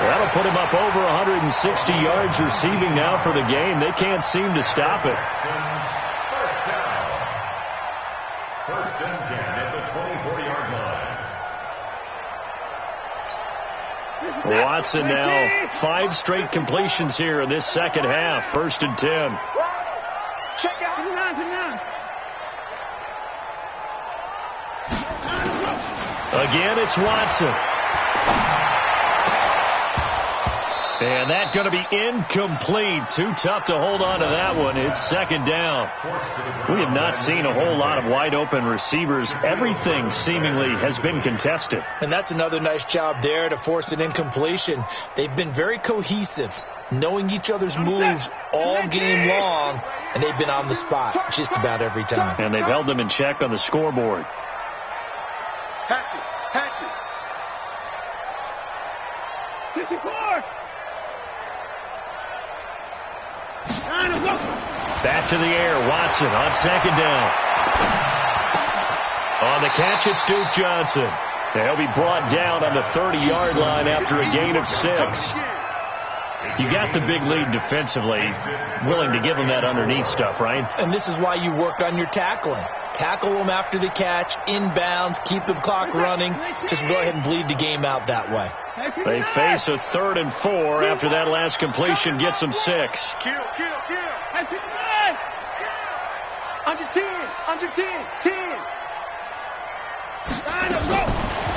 That'll put him up over 160 yards receiving now for the game. They can't seem to stop it. First and 10 at the 24-yard line. Watson now 5 straight completions here in this second half. 1st and 10. Check out. Again, it's Watson. And that's going to be incomplete. Too tough to hold on to that one. It's 2nd down. We have not seen a whole lot of wide-open receivers. Everything seemingly has been contested. And that's another nice job there to force an incompletion. They've been very cohesive, knowing each other's moves all game long, and they've been on the spot just about every time. And they've held them in check on the scoreboard. Hatchet. 54. Back to the air, Watson on 2nd down. On the catch, it's Duke Johnson. He'll be brought down on the 30-yard line after a gain of 6. You got the big lead defensively, willing to give them that underneath stuff, right? And this is why you work on your tackling. Tackle them after the catch, inbounds, keep the clock running. Just go ahead and bleed the game out that way. They face a 3rd and 4 after that last completion gets them 6. Kill. Under 10. 10.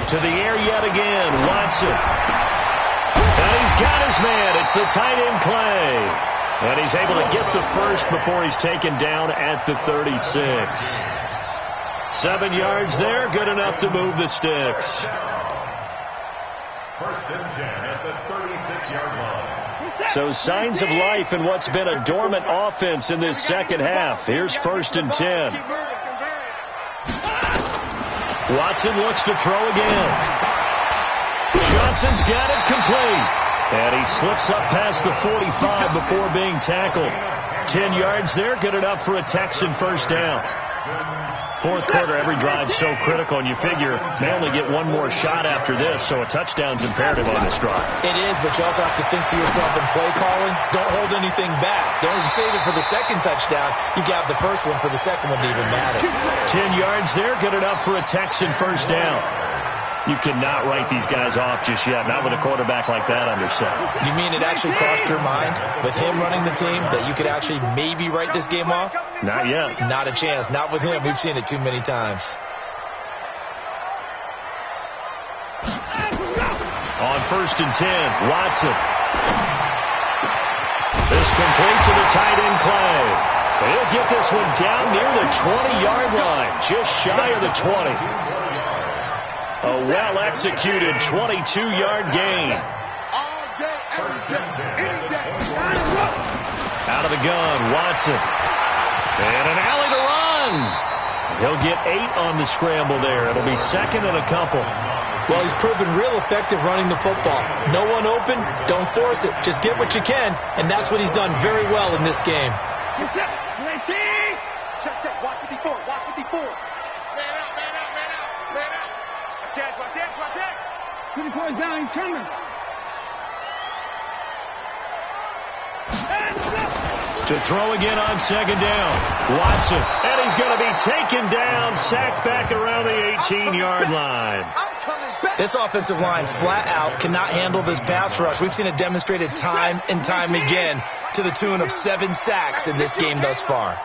To the air yet again, Watson. And he's got his man. It's the tight end Clay. And he's able to get the first before he's taken down at the 36. 7 yards there, good enough to move the sticks. 1st and 10 at the 36-yard line. So signs of life in what's been a dormant offense in this second half. Here's 1st and 10. Watson looks to throw again. Johnson's got it complete. And he slips up past the 45 before being tackled. 10 yards there, good enough for a Texan 1st down. 4th quarter, every drive so critical, and you figure they only get one more shot after this, so a touchdown's imperative on this drive. It is, but you also have to think to yourself in play calling, don't hold anything back. Don't save it for the second touchdown. You got the first one for the second one to even matter. 10 yards there, good enough for a Texan 1st down. You cannot write these guys off just yet, not with a quarterback like that under center. You mean it actually crossed your mind with him running the team that you could actually maybe write this game off? Not yet. Not a chance. Not with him. We've seen it too many times. On 1st and 10, Watson. This complete to the tight end Clay. He'll get this one down near the 20-yard line, just shy of the 20. A well-executed 22-yard gain. Out of the gun, Watson. And an alley to run. He'll get 8 on the scramble there. It'll be 2nd and a couple. Well, he's proven real effective running the football. No one open, don't force it. Just get what you can, and that's what he's done very well in this game. Check. Watch 54. Watch 54. Man out. Watch it. 54 is down. He's coming. To throw again on 2nd down. Watson. And he's going to be taken down, sacked back around the 18-yard line. I'm coming This offensive line flat out cannot handle this pass rush. We've seen it demonstrated time and time again to the tune of 7 sacks in this game thus far.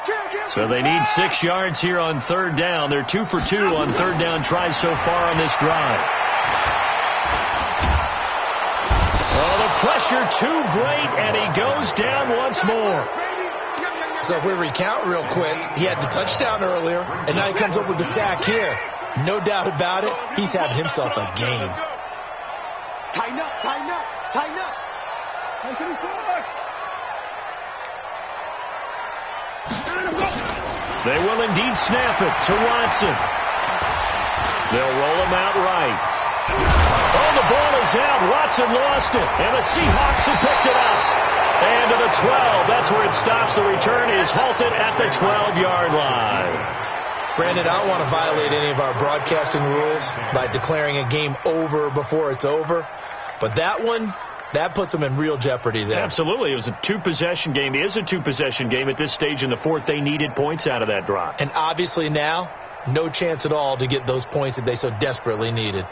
So they need 6 yards here on third down. They're 2 for 2 on third down tries so far on this drive. Oh, the pressure too great, and he goes down once more. So if we recount real quick, he had the touchdown earlier, and now he comes up with the sack here. No doubt about it, he's having himself a game. Tighten up, tighten up, tighten up. They will indeed snap it to Watson. They'll roll him out right. Oh, the ball is out. Watson lost it, and the Seahawks have picked it up. And to the 12. That's where it stops. The return is halted at the 12-yard line. Brandon, I don't want to violate any of our broadcasting rules by declaring a game over before it's over. But that one, that puts them in real jeopardy there. Absolutely. It was a 2-possession game. It is a 2-possession game at this stage in the fourth. They needed points out of that drive. And obviously now, no chance at all to get those points that they so desperately needed.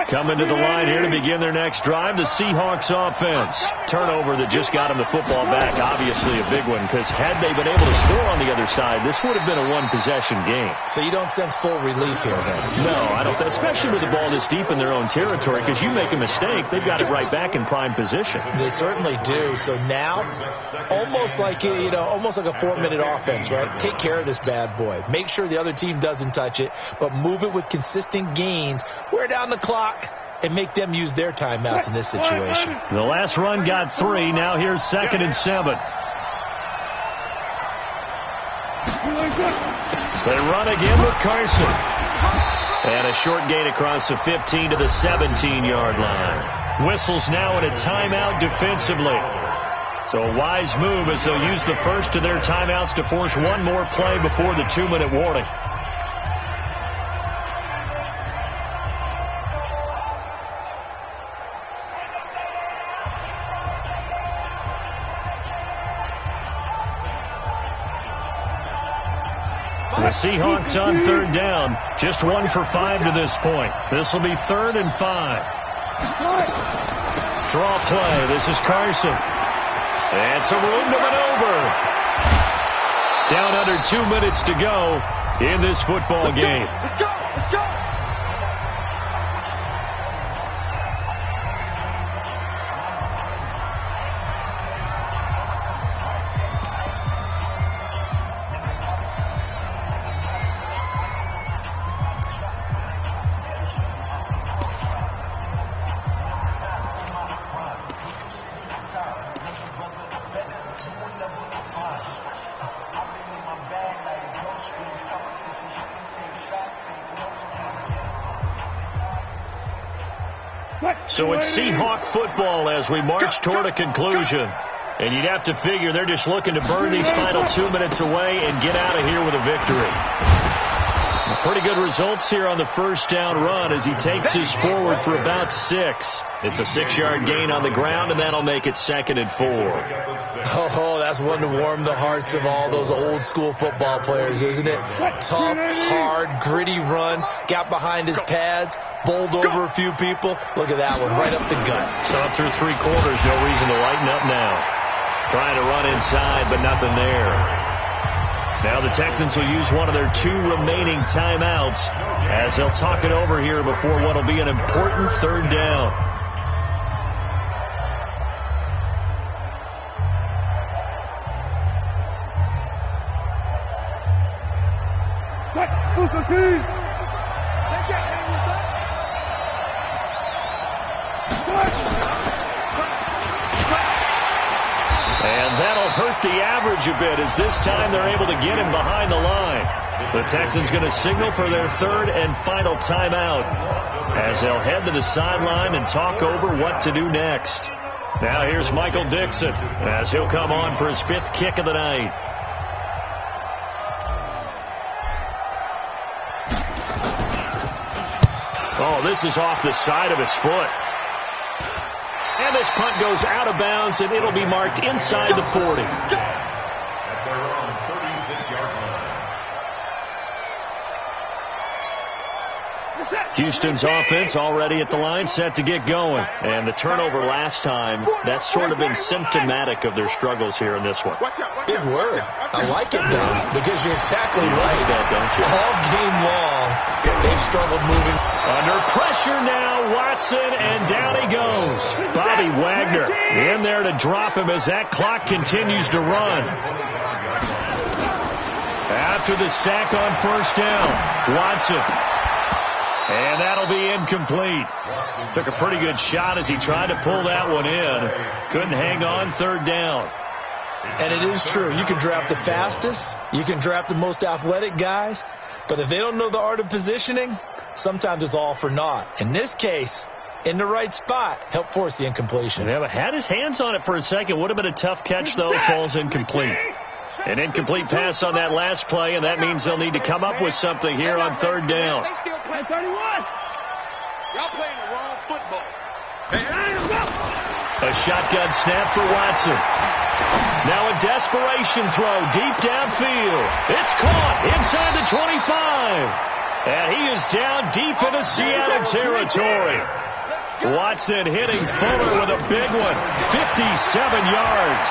Coming to the line here to begin their next drive, the Seahawks offense. Turnover that just got them the football back. Obviously a big one, because had they been able to score on the other side, this would have been a 1-possession game. So you don't sense full relief here, then? No, I don't. Especially with the ball this deep in their own territory, because you make a mistake, they've got it right back in prime position. They certainly do. So now, almost like almost like a 4-minute offense, right? Take care of this bad boy. Make sure the other team doesn't touch it, but move it with consistent gains. Wear down the clock and make them use their timeouts in this situation. The last run got 3. Now here's 2nd and 7. They run again with Carson. And a short gain across the 15 to the 17-yard line. Whistles now in a timeout defensively. So a wise move as they'll use the first of their timeouts to force one more play before the 2-minute warning. The Seahawks on third down, just 1 for 5 to this point. This will be 3rd and 5. Draw play. This is Carson. And some room to maneuver. Down under 2 minutes to go in this football game. Let's go, let's go. So it's Seahawk football as we march toward a conclusion. And you'd have to figure they're just looking to burn these final 2 minutes away and get out of here with a victory. Pretty good results here on the first down run as he takes this forward for about 6. It's a 6-yard gain on the ground, and that'll make it 2nd and 4. Oh, that's one to warm the hearts of all those old-school football players, isn't it? Tough, hard, gritty run. Got behind his pads, bowled over a few people. Look at that one, right up the gut. So up through 3 quarters, no reason to lighten up now. Trying to run inside, but nothing there. Now the Texans will use one of their 2 remaining timeouts as they'll talk it over here before what will be an important 3rd down. And that'll hurt the average a bit as this time they're able to get him behind the line. The Texans going to signal for their 3rd and final timeout as they'll head to the sideline and talk over what to do next. Now here's Michael Dixon as he'll come on for his 5th kick of the night. this is off the side of his foot. And this punt goes out of bounds, and it'll be marked inside the 40. At their own 36-yard line. Houston's offense already at the line, set to get going. And the turnover last time, that's sort of been symptomatic of their struggles here in this one. Big word. I like it, though, because you're exactly right. That, don't you? All game long, they've struggled moving. Under pressure now, Watson, and down he goes. Bobby Wagner in there to drop him as that clock continues to run. After the sack on first down, Watson. And that'll be incomplete. Took a pretty good shot as he tried to pull that one in. Couldn't hang on, third down. And it is true. You can draft the fastest. You can draft the most athletic guys. But if they don't know the art of positioning, sometimes it's all for naught. In this case, in the right spot, helped force the incompletion. Yeah, but had his hands on it for a second. Would have been a tough catch, though. Falls incomplete. An incomplete pass on that last play, and that means they'll need to come up with something here on third down. They still play 31. Y'all playing the wrong football. A shotgun snap for Watson. Now a desperation throw deep downfield. It's caught inside the 25. And he is down deep into Seattle territory. Watson hitting Fuller with a big one. 57 yards.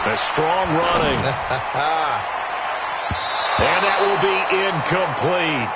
A strong running. And that will be incomplete.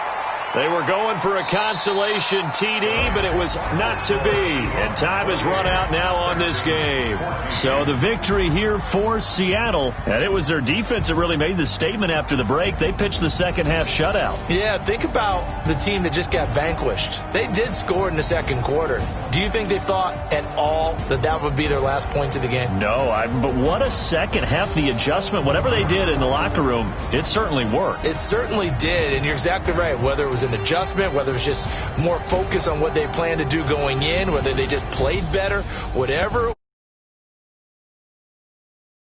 They were going for a consolation TD, but it was not to be. And time has run out now on this game. So the victory here for Seattle. And it was their defense that really made the statement after the break. They pitched the second half shutout. Yeah, think about the team that just got vanquished. They did score in the second quarter. Do you think they thought at all that that would be their last points of the game? No, but what a second half. The adjustment, whatever they did in the locker room, it certainly worked. It certainly did, and you're exactly right. Whether it was an adjustment, whether it was just more focus on what they planned to do going in, whether they just played better, whatever